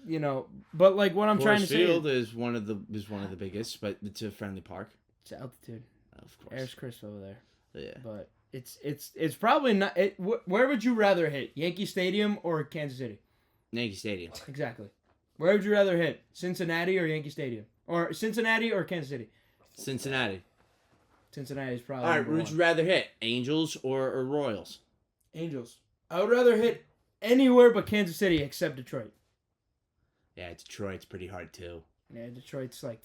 You know, but like what I'm trying to Coors say, Field is one of the biggest, but it's a friendly park. it's altitude. Of course. Air's crisp over there. Yeah. But it's probably not. Where would you rather hit? Yankee Stadium or Kansas City? Yankee Stadium. Exactly. Where would you rather hit? Cincinnati or Yankee Stadium? Or Cincinnati or Kansas City? Cincinnati. Cincinnati is probably All right, number would you one. rather hit Angels or Royals? Angels. I would rather hit anywhere but Kansas City except Detroit. Yeah, Detroit's pretty hard too. Yeah, Detroit's like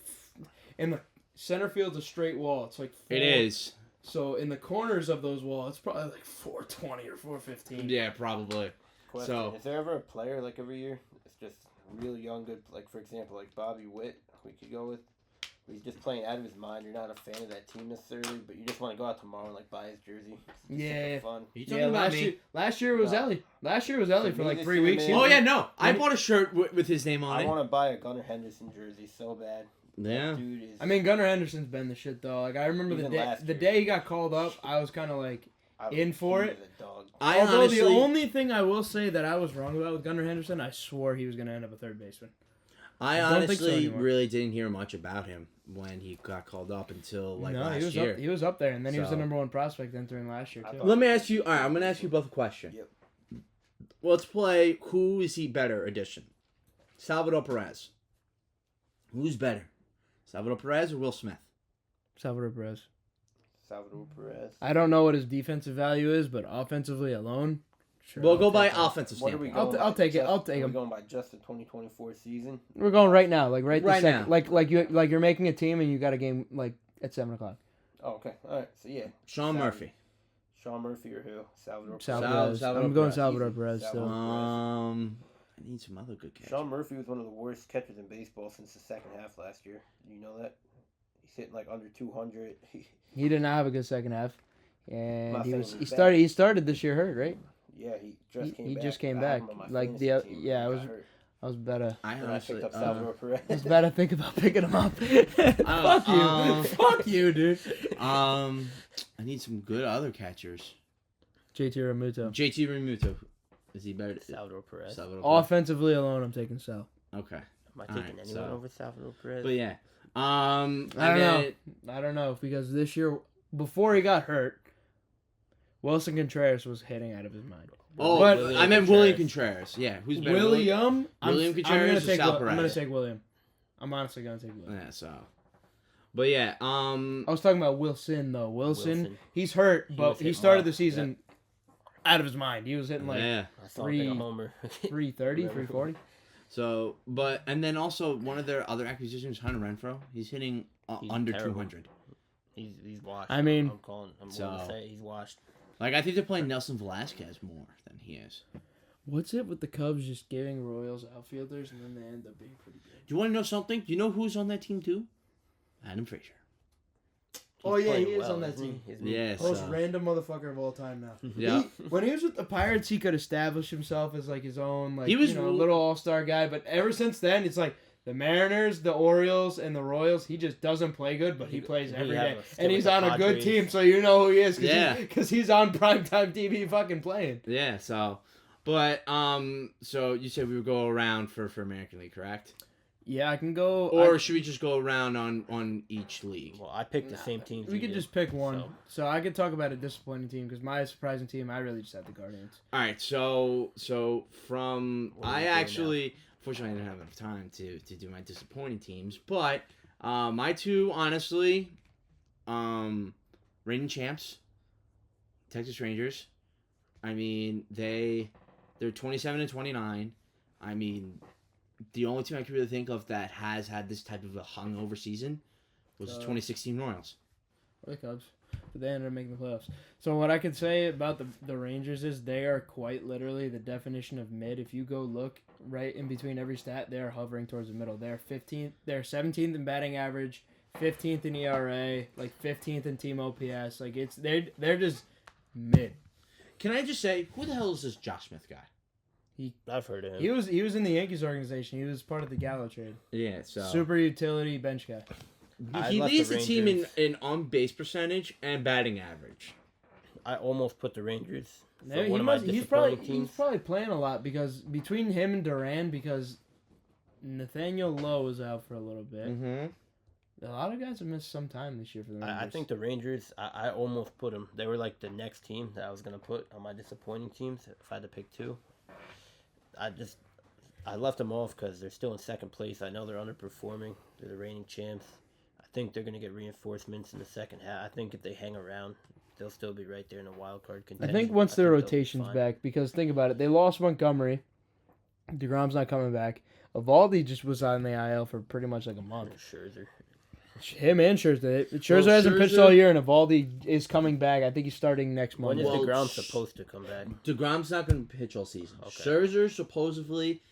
in the center field's a straight wall. It's like It is. So in the corners of those walls, it's probably like 420 or 415. Yeah, probably. Question: So- is there ever a player like every year? It's just really young, good. Like for example, like Bobby Witt, we could go with. He's just playing out of his mind. You're not a fan of that team necessarily, but you just want to go out tomorrow and like buy his jersey. It's just Yeah. fun. Are you talking Yeah, about me? last year was No. Ellie. Last year was Ellie For for me like this 3 year, weeks. man- Oh yeah, no. I When- bought a shirt with his name on I it. want to buy a Gunnar Henderson jersey so bad. Yeah. That dude is. I mean, Gunnar Henderson's been the shit though. Like I remember Even the day last the year. day he got called up, I was kind of like. in for he it. was a dog. I Although honestly, the only thing I will say that I was wrong about with Gunnar Henderson, I swore he was going to end up a third baseman. I don't think so honestly anymore. really didn't hear much about him when he got called up until like no, last he was year. up. He was up there, and then he was the So- number one prospect entering last year I too. thought- Let me ask you. All right, I'm gonna ask you both a question. Yep. Let's play. Who is he better edition? Salvador Perez. Who's better, Salvador Perez or Will Smith? Salvador Perez. Salvador Perez. I don't know what his defensive value is, but offensively alone, sure. We'll I'll go by take him. offensive What are we standpoint. going? I'll by? take it. Just- I'll take are we him. going by just the 2024 season? We're going right now, like right, Right this second. now. Like you're making a team and you got a game like at 7:00. Oh, okay. All right. So yeah. Sean Murphy. Sean Murphy or who? Salvador. Perez. Salvador. Salvador I'm going Perez. Salvador Easy. Perez still. Salvador. I need some other good catchers. Sean Murphy was one of the worst catchers in baseball since the second half last year. You know that? He's hitting like under 200. He did not have a good second half, and Not he saying was he's he bad. started this year hurt, right? Yeah, he just came He back. just came I had back. him on my Like fantasy the team yeah, when I he got hurt. was better. I And I honestly, picked up Salvador Perez. I was better think about picking him up. Fuck you, fuck you, dude. I need some good other catchers. JT Realmuto. JT Realmuto. Is he better? Salvador Perez. Salvador Perez. Offensively alone, I'm taking Sal. Okay. Am I taking Alright, anyone so- over Salvador Perez? But yeah. I don't know because this year before he got hurt, Wilson Contreras was hitting out of his mind. Oh, But- I meant William Contreras. Yeah, who's better? William Contreras or Sal Perez? I'm gonna take William. I'm honestly gonna take William. Yeah, so. But yeah, I was talking about Wilson though. Wilson. He's hurt, He but was he hitting started well. the season out of his mind. He was hitting like yeah. I saw him take a homer. 330, 340. So, but and then also one of their other acquisitions, Hunter Renfroe. He's hitting He's under terrible. 200. He's washed. I mean- I'm So- going to say he's washed. Like I think they're playing Nelson Velasquez more than he is. What's it with the Cubs just giving Royals outfielders and then they end up being pretty good? Do you want to know something? Do you know who's on that team too? Adam Frazier. Oh, He's yeah, he playing is on that isn't he? team. Isn't he? Yes. Most random motherfucker of all time now. Yeah. When he was with the Pirates, he could establish himself as like his own, like He was a little all-star guy. But ever since then, it's like the Mariners, the Orioles, and the Royals. He just doesn't play good, but he plays every Yeah, day, but still and with he's the on a good Padres. team, so you know who he is. Yeah. Because he's on primetime TV, fucking playing. Yeah. So, but so you said we would go around for American League, correct? Yeah, I can go. Or should we just go around on each league? Well, I picked the same teams. we you could did, just pick one. so. So I could talk about a disappointing team because my surprising team, I really just had the Guardians. All right. So from What are we I doing actually, fortunately, I didn't have enough time to do my disappointing teams, but my two honestly, reigning champs, Texas Rangers. I mean they're 27 and 29. I mean, the only team I can really think of that has had this type of a hungover season was the 2016 Royals. Or the Cubs. But they ended up making the playoffs. So what I could say about the Rangers is they are quite literally the definition of mid. If you go look right in between every stat, they are hovering towards the middle. They're 15th. They're 17th in batting average, 15th in ERA, like 15th in team OPS. Like they're just mid. Can I just say, who the hell is this Josh Smith guy? I've heard of him. He was in the Yankees organization. He was part of the Gallo trade. Yeah, so Super utility bench guy. I he left leads the the team in, Rangers. in on base percentage and batting average. I almost put the Rangers. For Yeah, one of my he's disappointing probably teams. playing a lot because between him and Duran, because Nathaniel Lowe is out for a little bit. Mm-hmm. A lot of guys have missed some time this year for the Rangers. I think the Rangers, I almost put them. They were like the next team that I was going to put on my disappointing teams if I had to pick two. I left them off because they're still in second place. I know they're underperforming. They're the reigning champs. I think they're going to get reinforcements in the second half. I think if they hang around, they'll still be right there in the wild card I contention. think once their they'll be rotation's fine. back, because think about it, they lost Montgomery. DeGrom's not coming back. Evaldi just was on the IL for pretty much like a month. Scherzer. Him and Scherzer. Scherzer Well, hasn't pitched Scherzer- all year, and Evaldi is coming back. I think he's starting next When month. is Well, DeGrom supposed to come back? DeGrom's not going to pitch all season. Okay. Scherzer supposedly,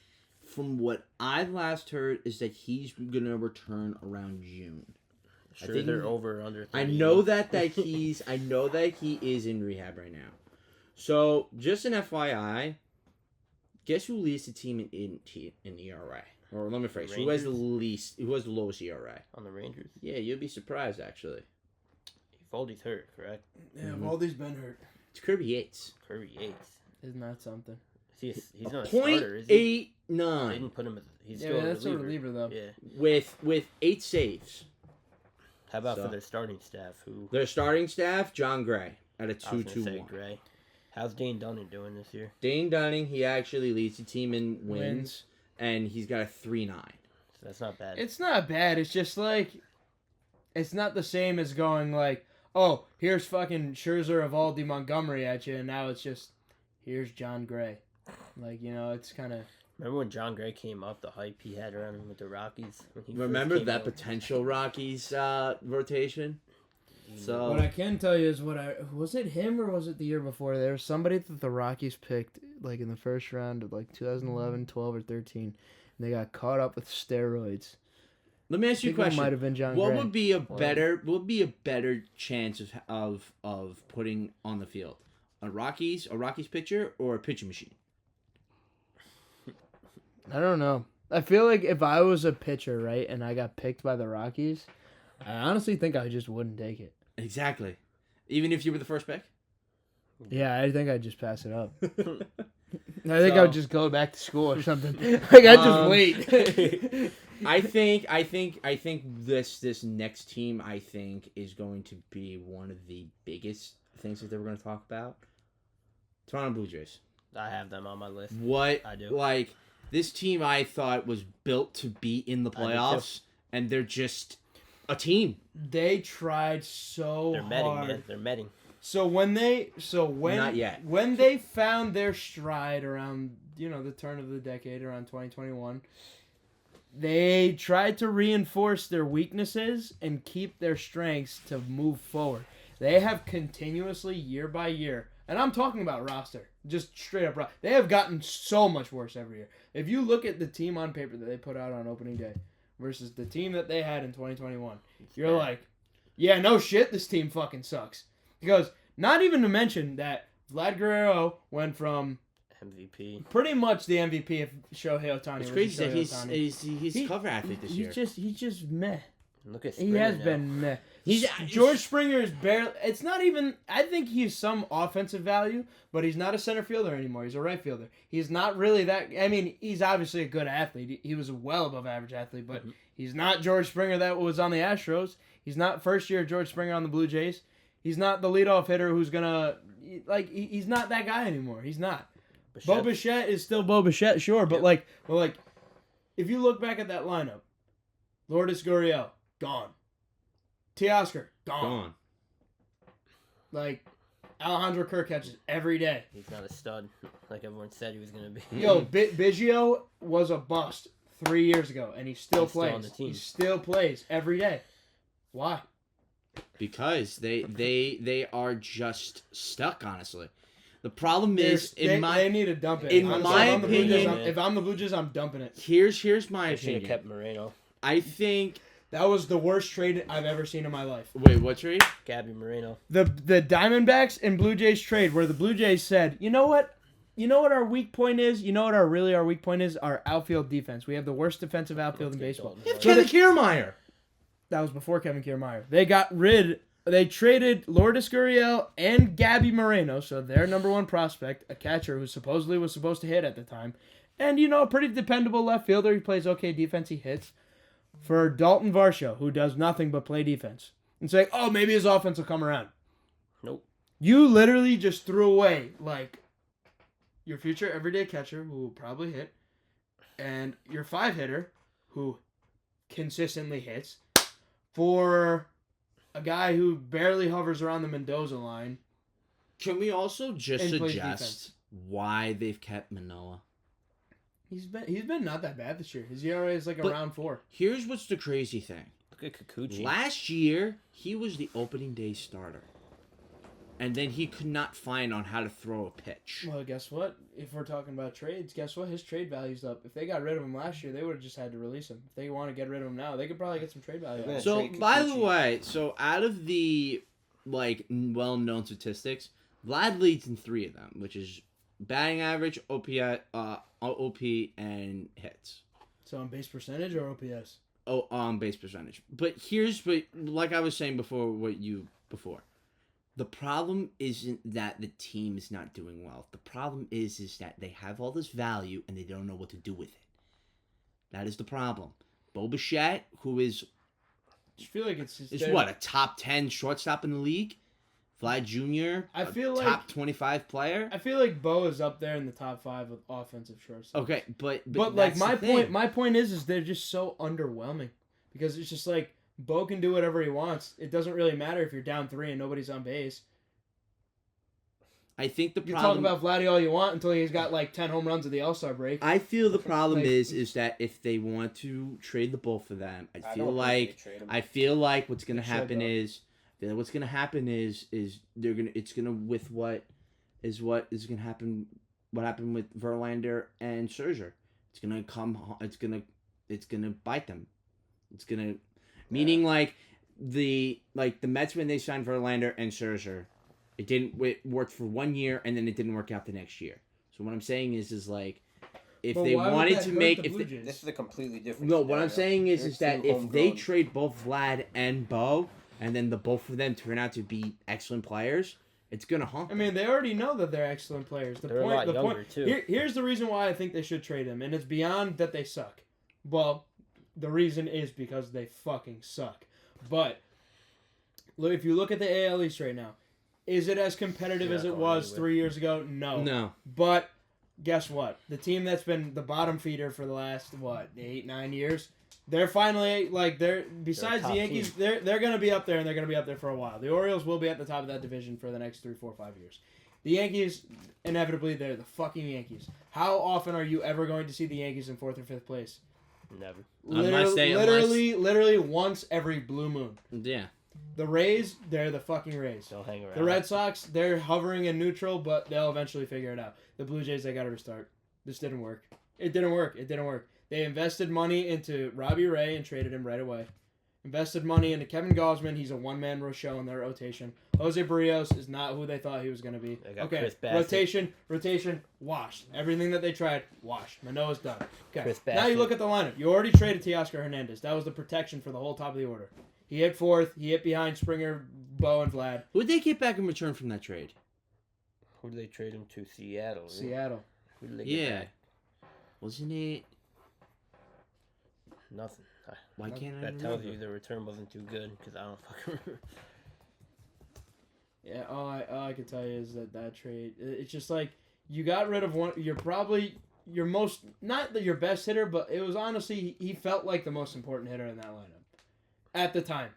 from what I've last heard, is that he's going to return around June. I Sure, think- they're over or under. I 38. know that he is in rehab right now. So just an FYI, guess who leads the team in ERA? Or let me phrase, who has the lowest ERA? on the Rangers. Yeah, you'd be surprised actually. Evaldi's hurt, correct? Yeah, Evaldi's been hurt. It's Kirby Yates. Kirby Yates. Isn't that something? He's not a Point starter, is he? They 89 didn't put him as he's Yeah, still that's a a reliever. reliever though. Yeah. with 8 saves. How about So- for their starting staff? Who Their starting staff, John Gray at a I was gonna say 2-2-1. Gray. How's Dane Dunning doing this year? Dane Dunning, he actually leads the team in wins, and he's got a 3.9. So that's not bad. It's not bad. It's just like, it's not the same as going like, oh, here's fucking Scherzer, Evaldi, Montgomery at you, and now it's just, here's John Gray. Like, it's kind of. Remember when John Gray came up, the hype he had around him with the Rockies? When he first Remember came that up? potential Rockies rotation? So What I can tell you is was it him or was it the year before? There was somebody that the Rockies picked like in the first round of like 2011, 12, or 13. And they got caught up with steroids. Let me ask you a question. Might have been John What Gray. would be a better chance of putting on the field? A Rockies pitcher or a pitching machine? I don't know. I feel like if I was a pitcher, right, and I got picked by the Rockies, I honestly think I just wouldn't take it. Exactly. Even if you were the first pick? Yeah, I think I'd just pass it up. I think I would just go back to school or something. Like I'd just wait. I think this next team is going to be one of the biggest things that we're going to talk about. Toronto Blue Jays. I have them on my list. What I do. Like this team I thought was built to be in the playoffs, and they're just a team. They tried so They're metting, hard. man. They're metting. Not yet. When they found their stride around, the turn of the decade, around 2021, they tried to reinforce their weaknesses and keep their strengths to move forward. They have continuously, year by year, and I'm talking about roster, just straight up roster. They have gotten so much worse every year. If you look at the team on paper that they put out on opening day versus the team that they had in 2021, you're like, yeah, no shit, this team fucking sucks. Because not even to mention that Vlad Guerrero went from MVP, pretty much the MVP of Shohei Ohtani. It's crazy that he's cover athlete this year. He's just meh. Look at Springer He has now. been meh. George Springer is barely. It's not even. I think he's some offensive value, but he's not a center fielder anymore. He's a right fielder. He's not really that. I mean, he's obviously a good athlete. He was a well above average athlete, but he's not George Springer that was on the Astros. He's not first year George Springer on the Blue Jays. He's not the leadoff hitter who's gonna he's not that guy anymore. He's not. Bo Bichette is still Bo Bichette, sure, but if you look back at that lineup, Lourdes Gurriel gone, Teoscar gone. Like Alejandro Kirk catches every day. He's not a stud like everyone said he was gonna be. Yo, Biggio was a bust 3 years ago, and he still He's plays. still on the team. He still plays every day. Why? Because they are just stuck, honestly. The problem is, they need to dump it. In my opinion, if I'm the Blue Jays, I'm dumping it. Here's my They should have opinion. kept Moreno. I think. That was the worst trade I've ever seen in my life. Wait, what trade? Gabby Moreno. The Diamondbacks and Blue Jays trade, where the Blue Jays said, you know what our weak point is? You know what our weak point is? Our outfield defense. We have the worst defensive outfield in baseball. Kevin Kiermaier. That was before Kevin Kiermaier. They traded Lourdes Gurriel and Gabby Moreno, so their number one prospect, a catcher who supposedly was supposed to hit at the time, and a pretty dependable left fielder. He plays okay defense, he hits, for Dalton Varsho, who does nothing but play defense. And say, oh, maybe his offense will come around. Nope. You literally just threw away, your future everyday catcher, who will probably hit, and your 5-hitter, who consistently hits, for a guy who barely hovers around the Mendoza line. Can we also just And plays suggest defense. why they've kept Manoah? He's been not that bad this year. His ERA is around 4. Here's what's the crazy thing. Look at Kikuchi. Last year, he was the opening day starter. And then he could not find on how to throw a pitch. Well, guess what? If we're talking about trades, guess what? His trade value's up. If they got rid of him last year, they would have just had to release him. If they want to get rid of him now, they could probably get some trade value. Yeah. So, Trade by the Kikuchi. way, out of the well-known statistics, Vlad leads in 3 of them, which is batting average, OP, and hits. So on base percentage or OPS? Oh, on base percentage. But like I was saying before, the problem isn't that the team is not doing well. The problem is that they have all this value and they don't know what to do with it. That is the problem. Bo Bichette, who is I feel like it's a top 10 shortstop in the league? Vlad Jr., I feel like top 25 player? I feel like Bo is up there in the top 5 of offensive shortstops. Okay, but But that's my point is they're just so underwhelming because it's just Bo can do whatever he wants. It doesn't really matter if you're down 3 and nobody's on base. I think the You problem... talk about Vladdy all you want until he's got 10 home runs at the All-Star break. I feel the problem Like- is that if they want to trade the both of them, I feel like what's gonna They should, happen though. is it's gonna with what is gonna happen what happened with Verlander and Scherzer. It's gonna come. It's gonna bite them. It's gonna, meaning like the Mets when they signed Verlander and Scherzer, it worked for 1 year and then it didn't work out the next year. So what I'm saying is like, if But they why would wanted that to hurt make the if Blue they, Jays? This is a completely different. no, what I'm scenario. saying is They're that two if they homegrown. trade both Vlad and Bo, and then the both of them turn out to be excellent players, it's gonna haunt I them. mean, they already know that they're excellent players. They're a lot younger, too. Here's the reason why I think they should trade them, and it's beyond that they suck. Well, the reason is because they fucking suck. But look, if you look at the AL East right now, is it as competitive You're as not it going was anywhere. 3 years ago? No. No. But guess what? The team that's been the bottom feeder for the last 8-9 years, they're finally they're besides top the Yankees, team. they're gonna be up there, and they're gonna be up there for a while. The Orioles will be at the top of that division for the next 3, 4, 5 years. The Yankees, inevitably, they're the fucking Yankees. How often are you ever going to see the Yankees in 4th or 5th place? Never. Literally once every blue moon. Yeah. The Rays, they're the fucking Rays. They'll hang around. The Red Sox, they're hovering in neutral, but they'll eventually figure it out. The Blue Jays, they got to restart. This didn't work. It didn't work. They invested money into Robbie Ray and traded him right away. Invested money into Kevin Gausman. He's a one-man show in their rotation. Jose Barrios is not who they thought he was going to be. They got Okay, Chris Bassett. rotation, washed. Everything that they tried, washed. Manoah's done. Okay, Chris now you Bassett. look at the lineup. You already traded Teoscar Hernandez. That was the protection for the whole top of the order. He hit 4th. He hit behind Springer, Bo, and Vlad. Who did they get back in return from that trade? Who did they trade him to? Seattle. right? Seattle. Who did they get Yeah. back? Wasn't it? Nothing. Why can't I That remember? tells you the return wasn't too good because I don't fucking remember. Yeah, all I can tell you is that trade. It's just like you got rid of one. You're probably your most not your best hitter, but it was honestly he felt like the most important hitter in that lineup at the time.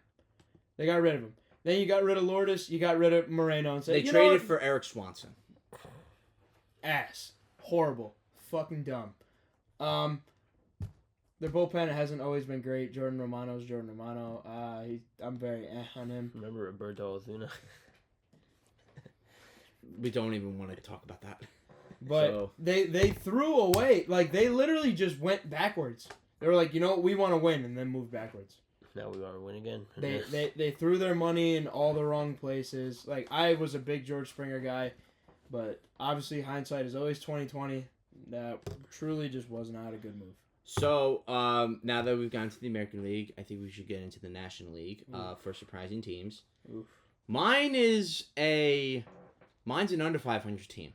They got rid of him. Then you got rid of Lourdes. You got rid of Moreno and said They you know traded what? for Eric Swanson. Ass, horrible, fucking dumb. Their bullpen hasn't always been great. Jordan Romano's Jordan Romano. I'm very on him. Remember Roberto Ozuna? We don't even want to talk about that. But So- they threw away, they literally just went backwards. They were like, you know what, we want to win, and then moved backwards. Now we want to win again. They threw their money in all the wrong places. Like, I was a big George Springer guy, but obviously hindsight is always 20/20. That truly just was not a good move. So, now that we've gone to the American League, I think we should get into the National League for surprising teams. Oof. Mine's an under 500 team.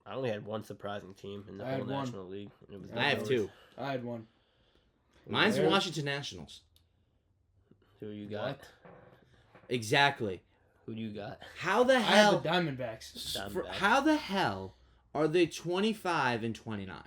I only had one surprising team in the I whole had one. National League. And it was the I have Brewers. 2. I had one. Mine's Where? Washington Nationals. Who you got? What? Exactly. Who do you got? How the I hell? had the Diamondbacks. Diamondbacks. How the hell are they 25 and 29?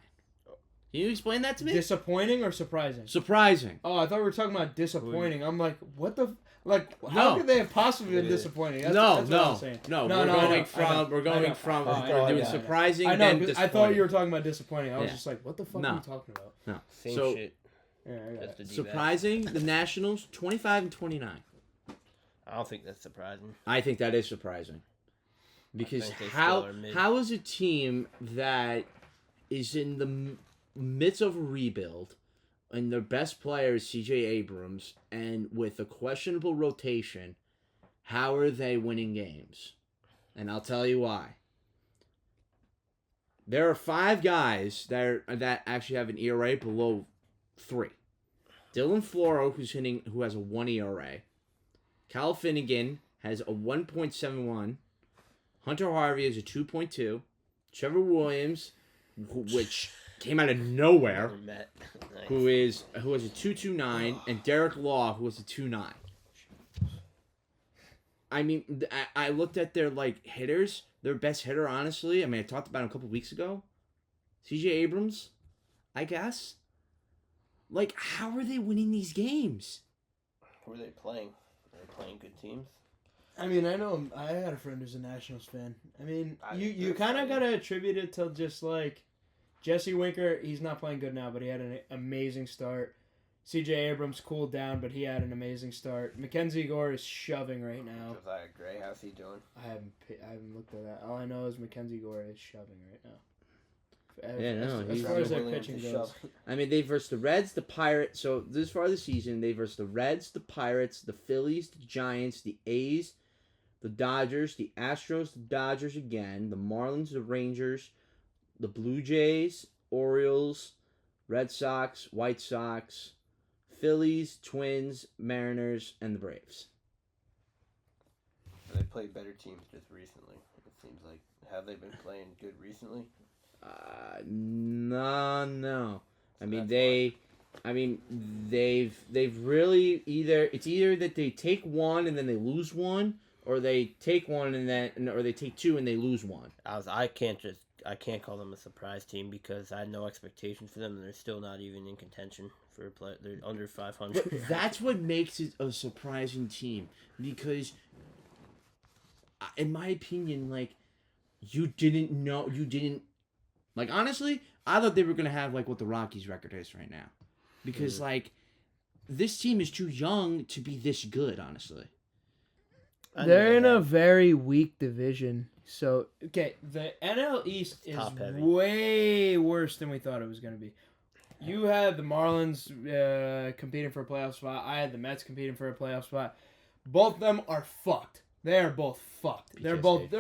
Can you explain that to me? Disappointing or surprising? Surprising. Oh, I thought we were talking about disappointing. I'm like, what the? How No. could they have possibly been Yeah. disappointing? That's No. what I'm saying. We're I going know. from we're going I from know. we're doing I know. surprising. I know, then 'cause I thought disappointing. you were talking about disappointing. I was Yeah. just like, what the fuck No. are you talking about? No. Same So shit. Yeah, I got Just it. the D-backs. surprising, the Nationals 25 and 29. I don't think that's surprising. I think that is surprising. Because think they how still are mid. how is a team that is in the midst of a rebuild and their best player is C.J. Abrams and with a questionable rotation, how are they winning games? And I'll tell you why. There are 5 guys that actually have an ERA below 3. Dylan Floro, who has a 1 ERA. Kyle Finnegan has a 1.71. Hunter Harvey has a 2.2. Trevor Williams, which came out of nowhere, Never met. Nice. who has a 2.29, and Derek Law, who has a 2.9. I mean, I looked at their hitters. Their best hitter, honestly. I mean, I talked about him a couple weeks ago. C.J. Abrams, I guess. How are they winning these games? Who are they playing? Are they playing good teams? I mean, I know I had a friend who's a Nationals fan. I mean, you they're kind of funny. got to attribute it to just Jesse Winker. He's not playing good now, but he had an amazing start. C.J. Abrams cooled down, but he had an amazing start. Mackenzie Gore is shoving right now. Josiah Gray, how's he doing? I haven't looked at that. All I know is Mackenzie Gore is shoving right now. As far as their pitching goes. I mean, they versed the Reds, the Pirates. So this far this season, they versed the Reds, the Pirates, the Phillies, the Giants, the A's, the Dodgers, the Astros, the Dodgers again, the Marlins, the Rangers, the Blue Jays, Orioles, Red Sox, White Sox, Phillies, Twins, Mariners, and the Braves. They played better teams just recently. It seems like. Have they been playing good recently? No. So They've really either that they take one and then they lose one, or they take one or they take two and they lose one. I can't call them a surprise team because I had no expectations for them, and they're still not even in contention for a play. They're under 500. But that's what makes it a surprising team, because, in my opinion, honestly, I thought they were gonna have what the Rockies' record is right now, because this team is too young to be this good, honestly. They're in a very weak division. So, okay, the NL East is way worse than we thought it was going to be. You had the Marlins competing for a playoff spot. I had the Mets competing for a playoff spot. Both of them are fucked. They are both fucked. They're both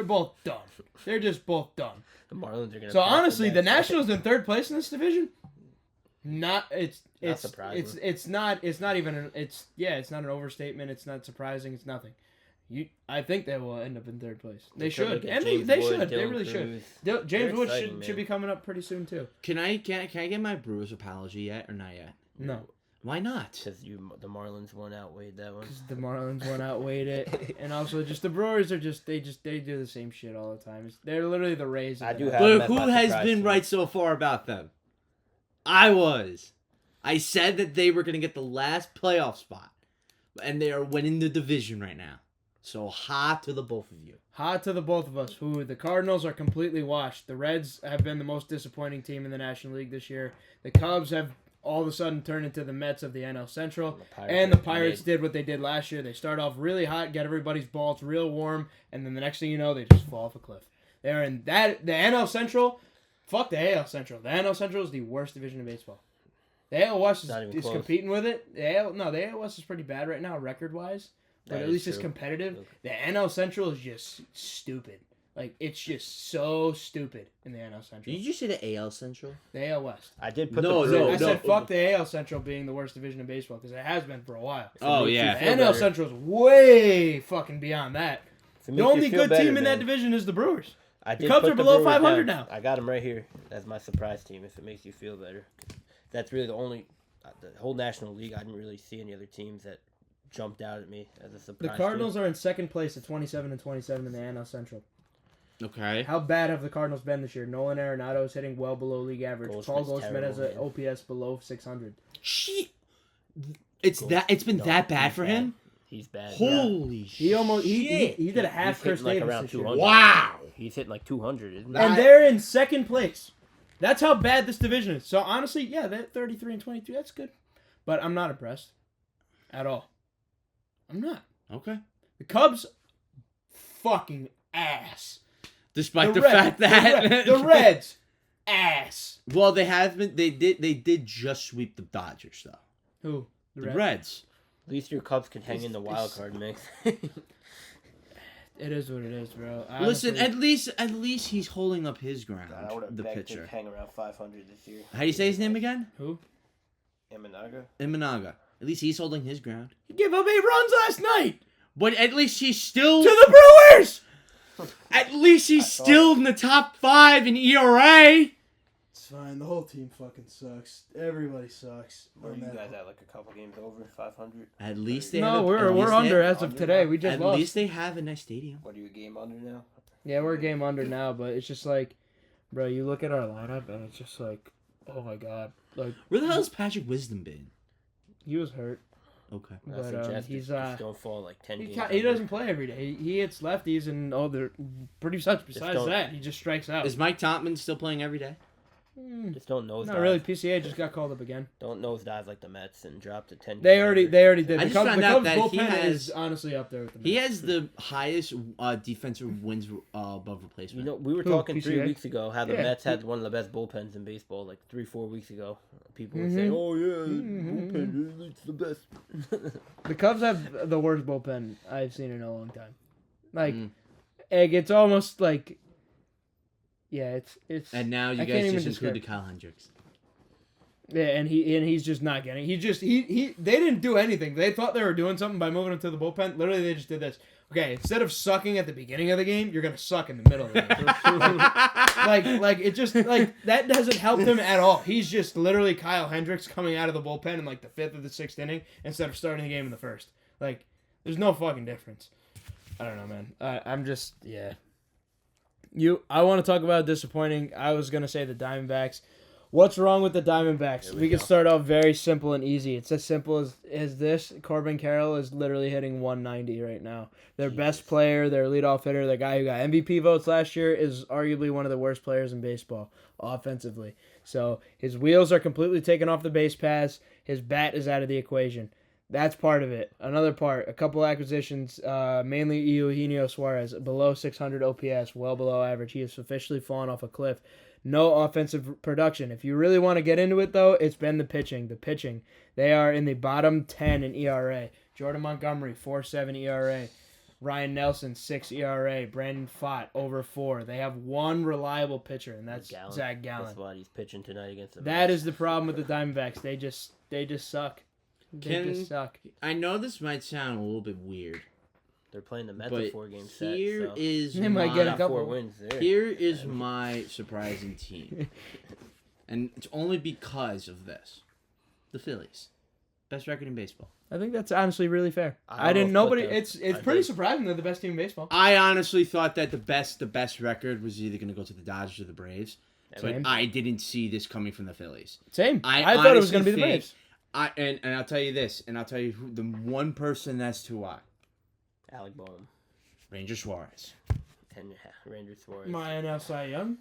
done. They're just both done. The Marlins are going to. So honestly, the Nationals in third place in this division. It's surprising. It's not even it's not an overstatement. It's not surprising. It's nothing. I think they will end up in third place. They should, and they should. They really should. James Wood should be coming up pretty soon too. Can I get my Brewers apology yet or not yet? No. Why not? Because the Marlins one outweighed that one. Because the Marlins one outweighed it, and also just the Brewers are they do the same shit all the time. They're literally the Rays. But who has been right so far about them? I was. I said that they were going to get the last playoff spot, and they are winning the division right now. So, ha to the both of you. Ha to the both of us. The Cardinals are completely washed. The Reds have been the most disappointing team in the National League this year. The Cubs have all of a sudden turned into the Mets of the NL Central. And the Pirates did what they did last year. They start off really hot, get everybody's balls real warm, and then the next thing you know, they just fall off a cliff. They're in the NL Central. Fuck the AL Central. The NL Central is the worst division in baseball. The AL West is competing with it. The AL West is pretty bad right now, record-wise. But at least it's competitive. The NL Central is just stupid. It's just so stupid in the NL Central. Did you just say the AL Central? The AL West. I did put I said fuck the AL Central being the worst division in baseball, because it has been for a while. Yeah. The NL Central is way fucking beyond that. The only good team in that division is the Brewers. The Cubs are below 500 now. I got them right here as my surprise team, if it makes you feel better. That's really the whole National League, I didn't really see any other teams that jumped out at me as a surprise. The Cardinals are in second place at 27-27 in the NL Central. Okay. How bad have the Cardinals been this year? Nolan Arenado is hitting well below league average. Paul Goldschmidt has an OPS below 600. Shit. It's been that bad for him? He's bad. Holy shit. He did a half Chris Davis around this year. 200. Wow. He's hitting 200, isn't he? And they're in second place. That's how bad this division is. So honestly, yeah, they're 33-22. That's good. But I'm not impressed. At all. I'm not. Okay. The Cubs, fucking ass. Despite the fact that the Reds, ass. Well, they have been. They did just sweep the Dodgers, though. Who? The Reds. At least your Cubs can hang in the wild card mix. It is what it is, bro. Listen, at least he's holding up his ground. I would have the begged pitcher. to hang around 500 this year. How do you say his name again? Who? Imanaga. At least he's holding his ground. He gave up 8 runs last night. But at least he's still to the Brewers. At least he's still in the top 5 in ERA. It's fine. The whole team fucking sucks. Everybody sucks. Or you guys at a couple games over 500? At least they we're under as of today. We just lost. At least they have a nice stadium. What are you, a game under now? Yeah, we're a game under now, but it's just bro, you look at our lineup and it's just oh my god. Where the hell has Patrick Wisdom been? He was hurt. Okay. But he's don't fall 10 games. He doesn't play every day. He hits lefties and they're pretty much besides that, he just strikes out. Is Mike Topman still playing every day? Just don't nosedive. Not really. PCA just got called up again. Don't nosedive like the Mets and drop to 10. They already did. I The just Cubs found out that he bullpen has- is honestly up there with the Mets. He has the highest defensive wins above replacement. You know, we were Who, talking PCA? 3 weeks ago how the Yeah. Mets had one of the best bullpens in baseball, like 3-4 weeks ago. People would Mm-hmm. say, "Oh yeah, bullpen, it's the best." The Cubs have the worst bullpen I've seen in a long time. Like, Mm. it's almost like, yeah, it's. And now you I can't guys even just included describe- Kyle Hendricks. Yeah, and he's just not getting. He they didn't do anything. They thought they were doing something by moving him to the bullpen. Literally, they just did this. Okay, instead of sucking at the beginning of the game, you're gonna suck in the middle of the game. like it just like that doesn't help him at all. He's just literally Kyle Hendricks coming out of the bullpen in like the 5th or the 6th inning instead of starting the game in the 1st. Like, there's no fucking difference. I don't know, man. I'm just I want to talk about disappointing. I was gonna say the Diamondbacks. What's wrong with the Diamondbacks? We can start off very simple and easy. It's as simple as this. Corbin Carroll is literally hitting 190 right now. Their best player, their leadoff hitter, the guy who got MVP votes last year, is arguably one of the worst players in baseball offensively. So his wheels are completely taken off the base paths. His bat is out of the equation. That's part of it. Another part, a couple acquisitions, mainly Eugenio Suarez, below 600 OPS, well below average. He has officially fallen off a cliff. No offensive production. If you really want to get into it, though, it's been the pitching. The pitching. They are in the bottom 10 in ERA. Jordan Montgomery, 4.7 ERA. Ryan Nelson, 6 ERA. Brandon Pfaadt, over 4. They have one reliable pitcher, and that's Zach Gallen. That's why he's pitching tonight against the That Mets. is the problem with the Diamondbacks. They just suck. They just suck. I know this might sound a little bit weird, They're playing the Mets but a 4-game set. here So is They might get a got couple. 4 wins there. Here is my surprising team. And it's only because of this. The Phillies. Best record in baseball. I think that's honestly really fair. I I didn't. almost put Nobody. them- It's I pretty did. surprising they're the best team in baseball. I honestly thought that the best record was either going to go to the Dodgers or the Braves. Same. But I didn't see this coming from the Phillies. Same. I I thought it was honestly going to be the think- Braves. And I'll tell you this, and I'll tell you who the one person that's to why. Alec Boehm Ranger Suarez. and Ranger Suarez. My NL Cy Young.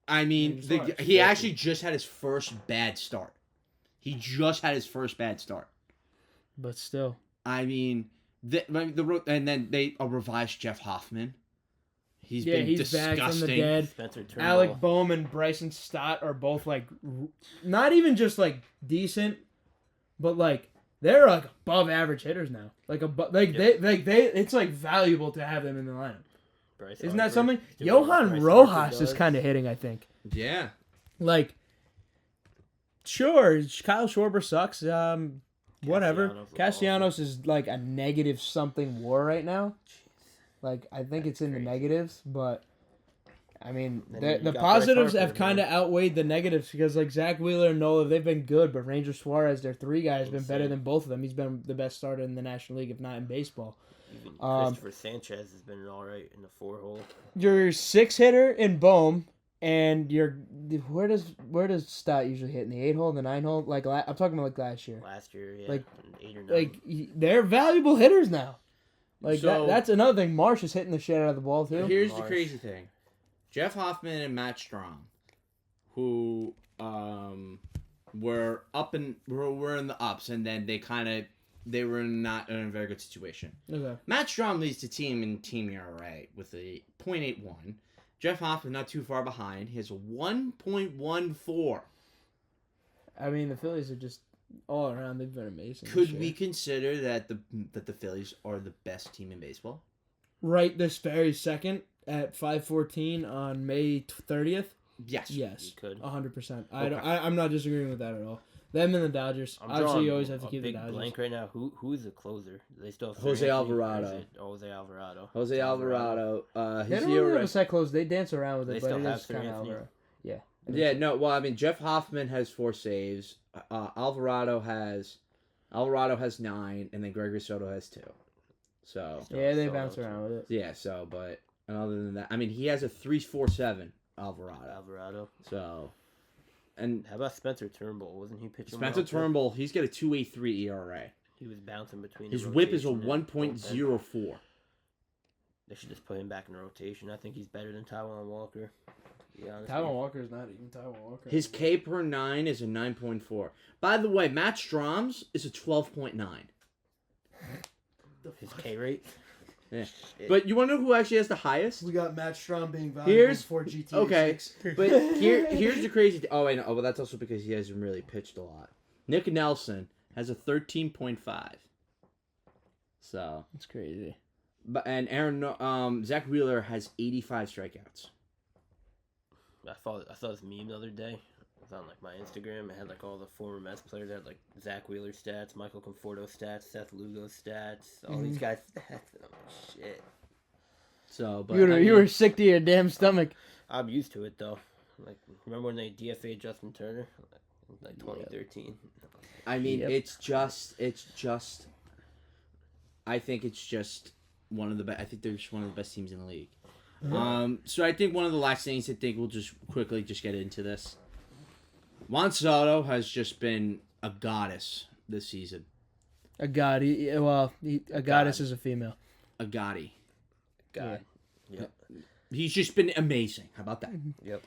I mean, Ranger Suarez. he actually just had his first bad start. He just had his first bad start. But still. I mean, and then they revised Jeff Hoffman. He's Yeah, been he's disgusting. back from the dead. Spencer Turnbull. Alec Boehm and Bryson Stott are both like, not even just like decent, but like they're like above average hitters now. Like they it's like valuable to have them in the lineup. Bryce Isn't that Harper. something? Doing Johan what Bryce Rojas Harper is does. kind of hitting, I think. Yeah. Like, sure, Kyle Schwarber sucks. Whatever. Castellanos is Castellanos is like a negative something WAR right now. Like, I think it's in the negatives, but I mean, Then the you got positives Bryce have Harper, kind of man. outweighed the negatives because like Zach Wheeler and Nola, they've been good, but Ranger Suarez, their 3 guys, have been better Insane. than both of them. He's been the best starter in the National League, if not in baseball. Even Christopher Sanchez has been all right in the 4-hole. Your 6 hitter in Bohm, and your where does Stott usually hit in the 8-hole, the 9-hole? Like I'm talking about like last year. Last year, yeah, Like- 8 or 9. Like they're valuable hitters now. Like So- that's another thing. Marsh is hitting the shit out of the ball too. Here's the Marsh. crazy thing. Jeff Hoffman and Matt Strom, who were up and were in the ups, and then they were not in a very good situation. Okay. Matt Strom leads the team in team ERA with a .81. Jeff Hoffman not too far behind. He has a 1.14. I mean, the Phillies are just all around. They've been amazing. this Could year. we consider that the Phillies are the best team in baseball? right this very second at 5:14 on May 30th? Yes. Yes, You could. 100%. Okay. I'm not disagreeing with that at all. Them and the Dodgers. I'm Obviously, drawing you always have to a keep the big Dodgers. blank right now. Who is the closer? Do they still have Jose Sir Anthony, or Alvarado. is it Jose Alvarado. Jose It's Alvarado. They His don't really have ERA. a set close. They dance around with They it, but still it have is Sir kind of Anthony. Alvarado. Yeah. Yeah, no. Well, I mean, Jeff Hoffman has 4 saves. Alvarado has 9, and then Gregory Soto has 2. So Yeah, they So- bounce around with it. yeah. So, but other than that, I mean, he has a 3.47 Alvarado. Alvarado. So, and How about Spencer Turnbull? Wasn't he pitching? Spencer well, too? Turnbull, he's got a 2.83 ERA. He was bouncing between. His the WHIP is a rotation and bullpen. 1.04. They should just put him back in the rotation. I think he's better than Taijuan Walker. Yeah, Taijuan Walker's not even Taijuan Walker. His K per 9 is a 9.4. By the way, Matt Strom's is a 12.9. His K rate. Yeah. But you want to know who actually has the highest? We got Matt Strom being valuable Here's for GTA okay, 6. but here's the crazy. Oh, I know. Oh, well, that's also because he hasn't really pitched a lot. Nick Nelson has a 13.5. So That's crazy. but and Zach Wheeler has 85 strikeouts. I saw this meme the other day. It was on like my Instagram. It had like all the former Mets players. It had like Zach Wheeler stats, Michael Conforto stats, Seth Lugo stats, all these guys stats. And I'm like, shit. So, but You were sick to your damn stomach. I'm used to it though. Like, remember when they DFA'd Justin Turner? Like 2013. I mean, Yep. it's just. I think it's just one of the best. I think they're just one of the best teams in the league. So I think one of the last things I think we'll just quickly just get into this. Juan Soto has just been a goddess this season. A goddess is a female. A goddie. God. Yep. He's just been amazing. How about that? Yep.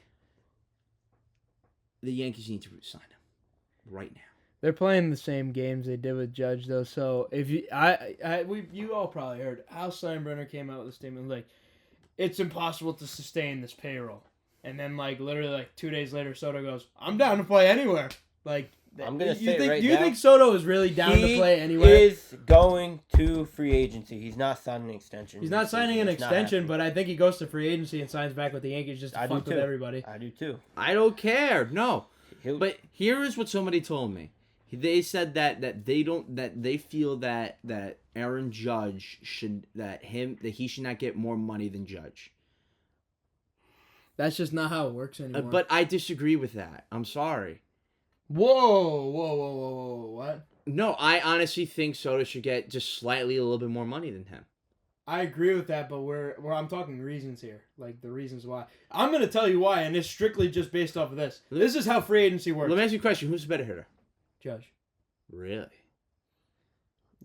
The Yankees need to sign him right now. They're playing the same games they did with Judge though. So if you, you all probably heard Al Steinbrenner came out with a statement like, it's impossible to sustain this payroll. And then like literally like 2 days later, Soto goes, I'm down to play anywhere. Like I'm gonna you say think, right do you now, think Soto is really down to play anywhere? He is going to free agency. He's not signing an extension. He's not signing an extension, but I think he goes to free agency and signs back with the Yankees just to fuck with everybody. I do too. I don't care. No. He'll, But here is what somebody told me. They said that they feel that Aaron Judge he should not get more money than Judge. That's just not how it works anymore. But I disagree with that. I'm sorry. Whoa, what? No, I honestly think Soto should get just slightly a little bit more money than him. I agree with that, but I'm talking reasons here, like the reasons why. I'm gonna tell you why, and it's strictly just based off of this. This is how free agency works. Let me ask you a question: who's the better hitter? Judge. Really?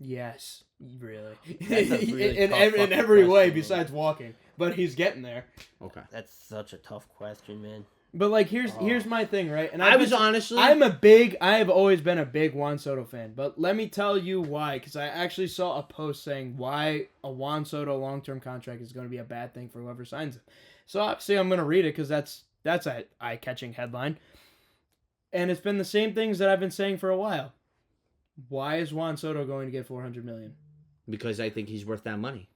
Yes, really. That's a really in tough every fucking way question, besides walking, but he's getting there. Okay. That's such a tough question, man. But like here's my thing, right? And I have always been a big Juan Soto fan, but let me tell you why. Because I actually saw a post saying why a Juan Soto long-term contract is going to be a bad thing for whoever signs it. So obviously I'm going to read it because that's an eye-catching headline, and it's been the same things that I've been saying for a while. Why is Juan Soto going to get $400 million? Because I think he's worth that money.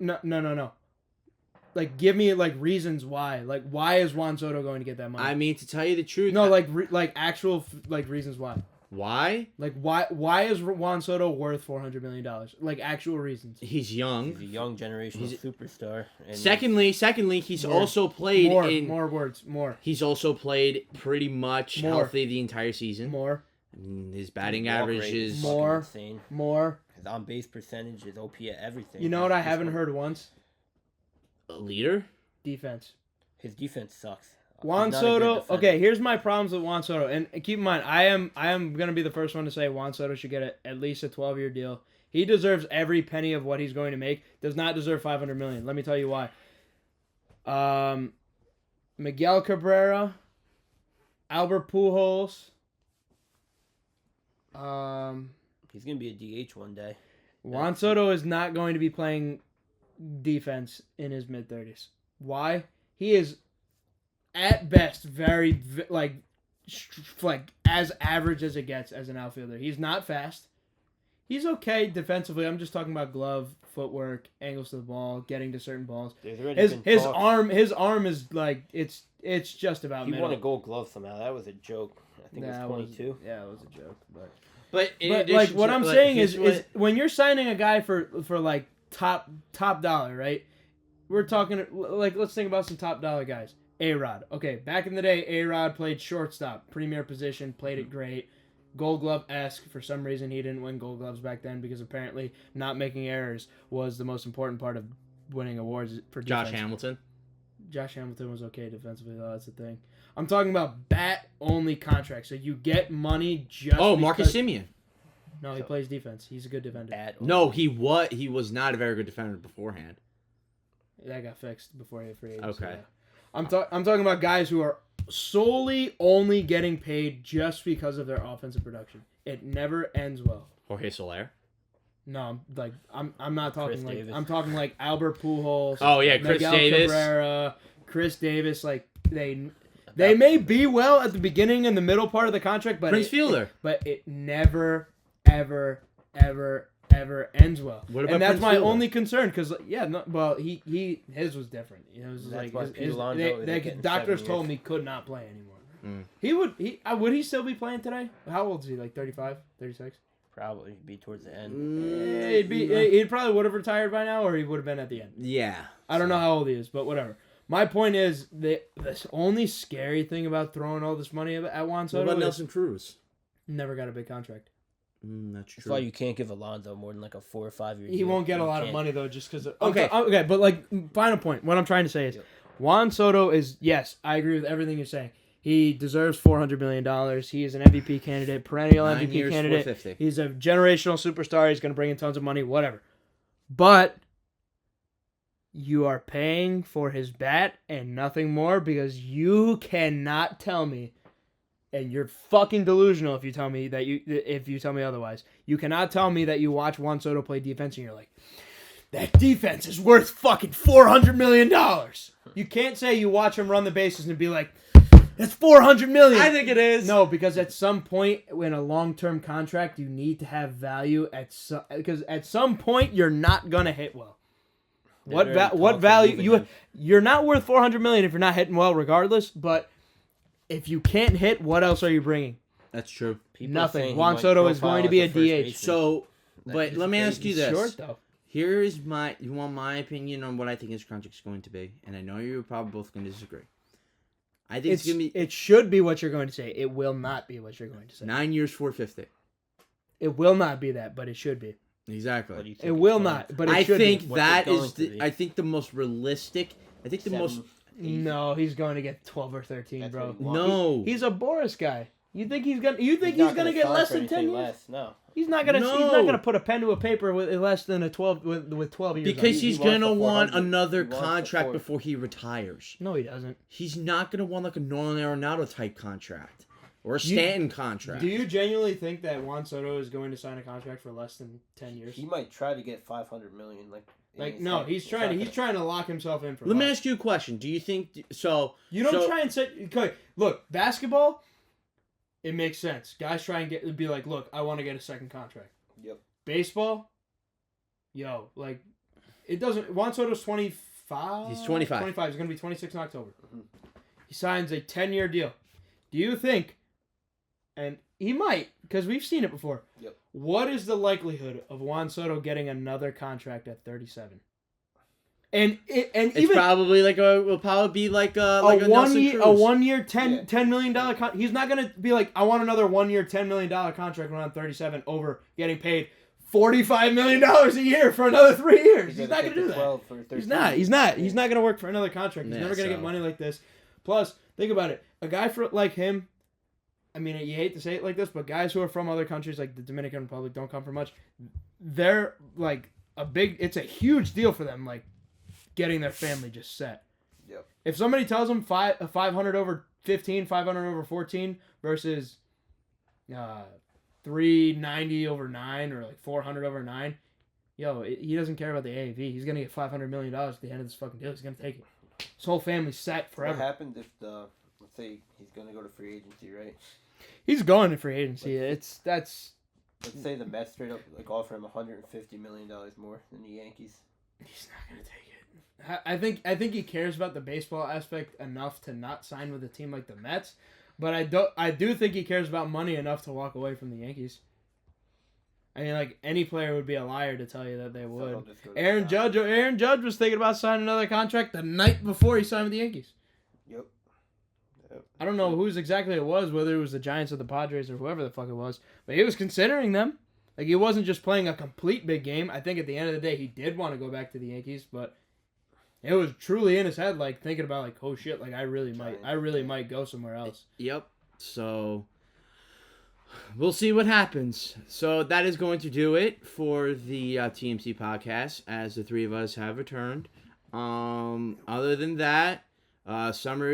No. Like, give me like reasons why. Like, why is Juan Soto going to get that money? I mean, to tell you the truth. No, like actual reasons why. Why? Like why is Juan Soto worth $400 million? Like actual reasons. He's young. He's a young generational superstar. And Secondly, he's also played more. He's also played pretty much healthy the entire season. More. I mean, his batting average is more. insane. More. His on base percentage, his OPS, everything. You know what I haven't heard once? a leader. Defense. His defense sucks. Juan Soto. Okay, here's my problems with Juan Soto, and keep in mind, I am gonna be the first one to say Juan Soto should get at least a 12-year deal. He deserves every penny of what he's going to make. Does not deserve $500 million. Let me tell you why. Miguel Cabrera, Albert Pujols. He's gonna be a DH one day. Juan Soto is not going to be playing defense in his mid-30s. Why? He is at best very like as average as it gets as an outfielder. He's not fast. He's okay defensively. I'm just talking about glove, footwork, angles to the ball, getting to certain balls. His arm is like it's just about. He middle. won a Gold Glove somehow. That was a joke. I think it was 22. It was a joke, But like what I'm saying is when you're signing a guy for like top dollar, right? We're talking like let's think about some top dollar guys. A-Rod. Okay, back in the day, A-Rod played shortstop, premier position, played it great. Gold Glove-esque. For some reason, he didn't win Gold Gloves back then because apparently not making errors was the most important part of winning awards for defense. Josh Hamilton. Josh Hamilton was okay defensively, though. That's the thing. I'm talking about bat-only contracts. So you get money just Marcus Semien. No, he plays defense. He's a good defender. No, he was not a very good defender beforehand. That got fixed before he hit free agency. Okay. Yeah. I'm talking about guys who are solely only getting paid just because of their offensive production. It never ends well. Jorge Soler. No, I'm not talking Chris like Davis. I'm talking like Albert Pujols. Oh yeah, Chris Miguel Davis. Cabrera, Chris Davis. Like they may be well at the beginning and the middle part of the contract, but Prince Fielder. but it never, ever ends well. What about and that's Prince my Fielder? only concern because his was different. You know, it was just That's like why Pete Alonso is getting doctors 7 told years. me could not play anymore. Mm. Would he still be playing today? How old is he? Like 35, 36? Probably be towards the end. He probably would have retired by now, or he would have been at the end. Yeah. I don't know how old he is, but whatever. My point is, the only scary thing about throwing all this money at Juan What Soto about is Nelson Cruz? never got a big contract. That's That's true. why you can't give Alonso more than like a 4 or 5 year. He won't get a lot of money though, just because. Okay. Okay, but like final point. What I'm trying to say is, Juan Soto is yes, I agree with everything you're saying. He deserves $400 million. He is an MVP candidate, perennial 9 MVP years, candidate. 450. He's a generational superstar. He's going to bring in tons of money, whatever. But you are paying for his bat and nothing more because you cannot tell me, and you're fucking delusional if you tell me otherwise. You cannot tell me that you watch Juan Soto play defense and you're like, that defense is worth fucking $400 million. You can't say you watch him run the bases and be like, that's $400 million. I think it is. No, because at some point in a long-term contract, you need to have value because at some point you're not gonna hit well. What value you're not worth $400 million if you're not hitting well, regardless. But if you can't hit, what else are you bringing? That's true. Nothing. Juan Soto is going to be a DH. So, but let me ask you this. Short though. Here is you want my opinion on what I think his contract is going to be, and I know you're probably both going to disagree. I think it's going to be. It should be what you're going to say. It will not be what you're going to say. 9 years, 450. It will not be that, but it should be. Exactly. It will not, but it I should think be. that What's is it going to be? I think the most realistic. I think the most. No, he's going to get 12 or 13, That's bro. what he wants. No. He's a Boris guy. You think he's gonna get sign less for than 10 anything years? less. No. He's not gonna. No. He's not gonna put a pen to a paper with less than a 12 with 12 years. Because on. he's He wants gonna the want 400. another He wants the contract 400. before he retires. No, he doesn't. He's not gonna want like a Nolan Arenado type contract or a Stanton contract. Do you genuinely think that Juan Soto is going to sign a contract for less than 10 years? He might try to get $500 million. No, he's trying to lock himself in for. Let me life. ask you a question. Do you think so? You don't so- try and say. Okay, look, basketball. It makes sense. Guys try and be like, look, I want to get a second contract. Yep. Baseball, like, it doesn't. Juan Soto's 25. He's 25. 25. He's gonna be 26 in October. Mhm. He signs a 10-year deal. Do you think? And he might, because we've seen it before. Yep. What is the likelihood of Juan Soto getting another contract at 37? And It's even probably will probably be like a one Nelson year, Cruz. 1 year, Yeah. $10 million he's not gonna be like, I want another 1 year, $10 million contract when I'm 37 over getting paid $45 million a year for another 3 years. He's not gonna do that. He's not. He's not gonna work for another contract. He's Yeah, never gonna get so- money like this. Plus, think about it. A guy like him. I mean, you hate to say it like this, but guys who are from other countries like the Dominican Republic don't come from much. They're like it's a huge deal for them, like getting their family just set. Yep. If somebody tells them 500 over 15, 500 over 14 versus 390 over 9 or like 400 over 9, he doesn't care about the AAV. He's going to get $500 million at the end of this fucking deal. He's going to take it. His whole family's set forever. What happens if let's say he's going to go to free agency, right? He's going to free agency. Let's say the Mets straight up offer him $150 million more than the Yankees. He's not going to take it. I think he cares about the baseball aspect enough to not sign with a team like the Mets, but I do think he cares about money enough to walk away from the Yankees. I mean, like, any player would be a liar to tell you that they would. he'll just go to Aaron Judge was thinking about signing another contract the night before he signed with the Yankees. Yep. I don't know whose exactly it was, whether it was the Giants or the Padres or whoever the fuck it was, but he was considering them. Like, he wasn't just playing a complete big game. I think at the end of the day, he did want to go back to the Yankees, but it was truly in his head, like, thinking about, like, oh shit, like, I really might go somewhere else. Yep. So we'll see what happens. So that is going to do it for the TMC podcast, as the three of us have returned. Other than that, summer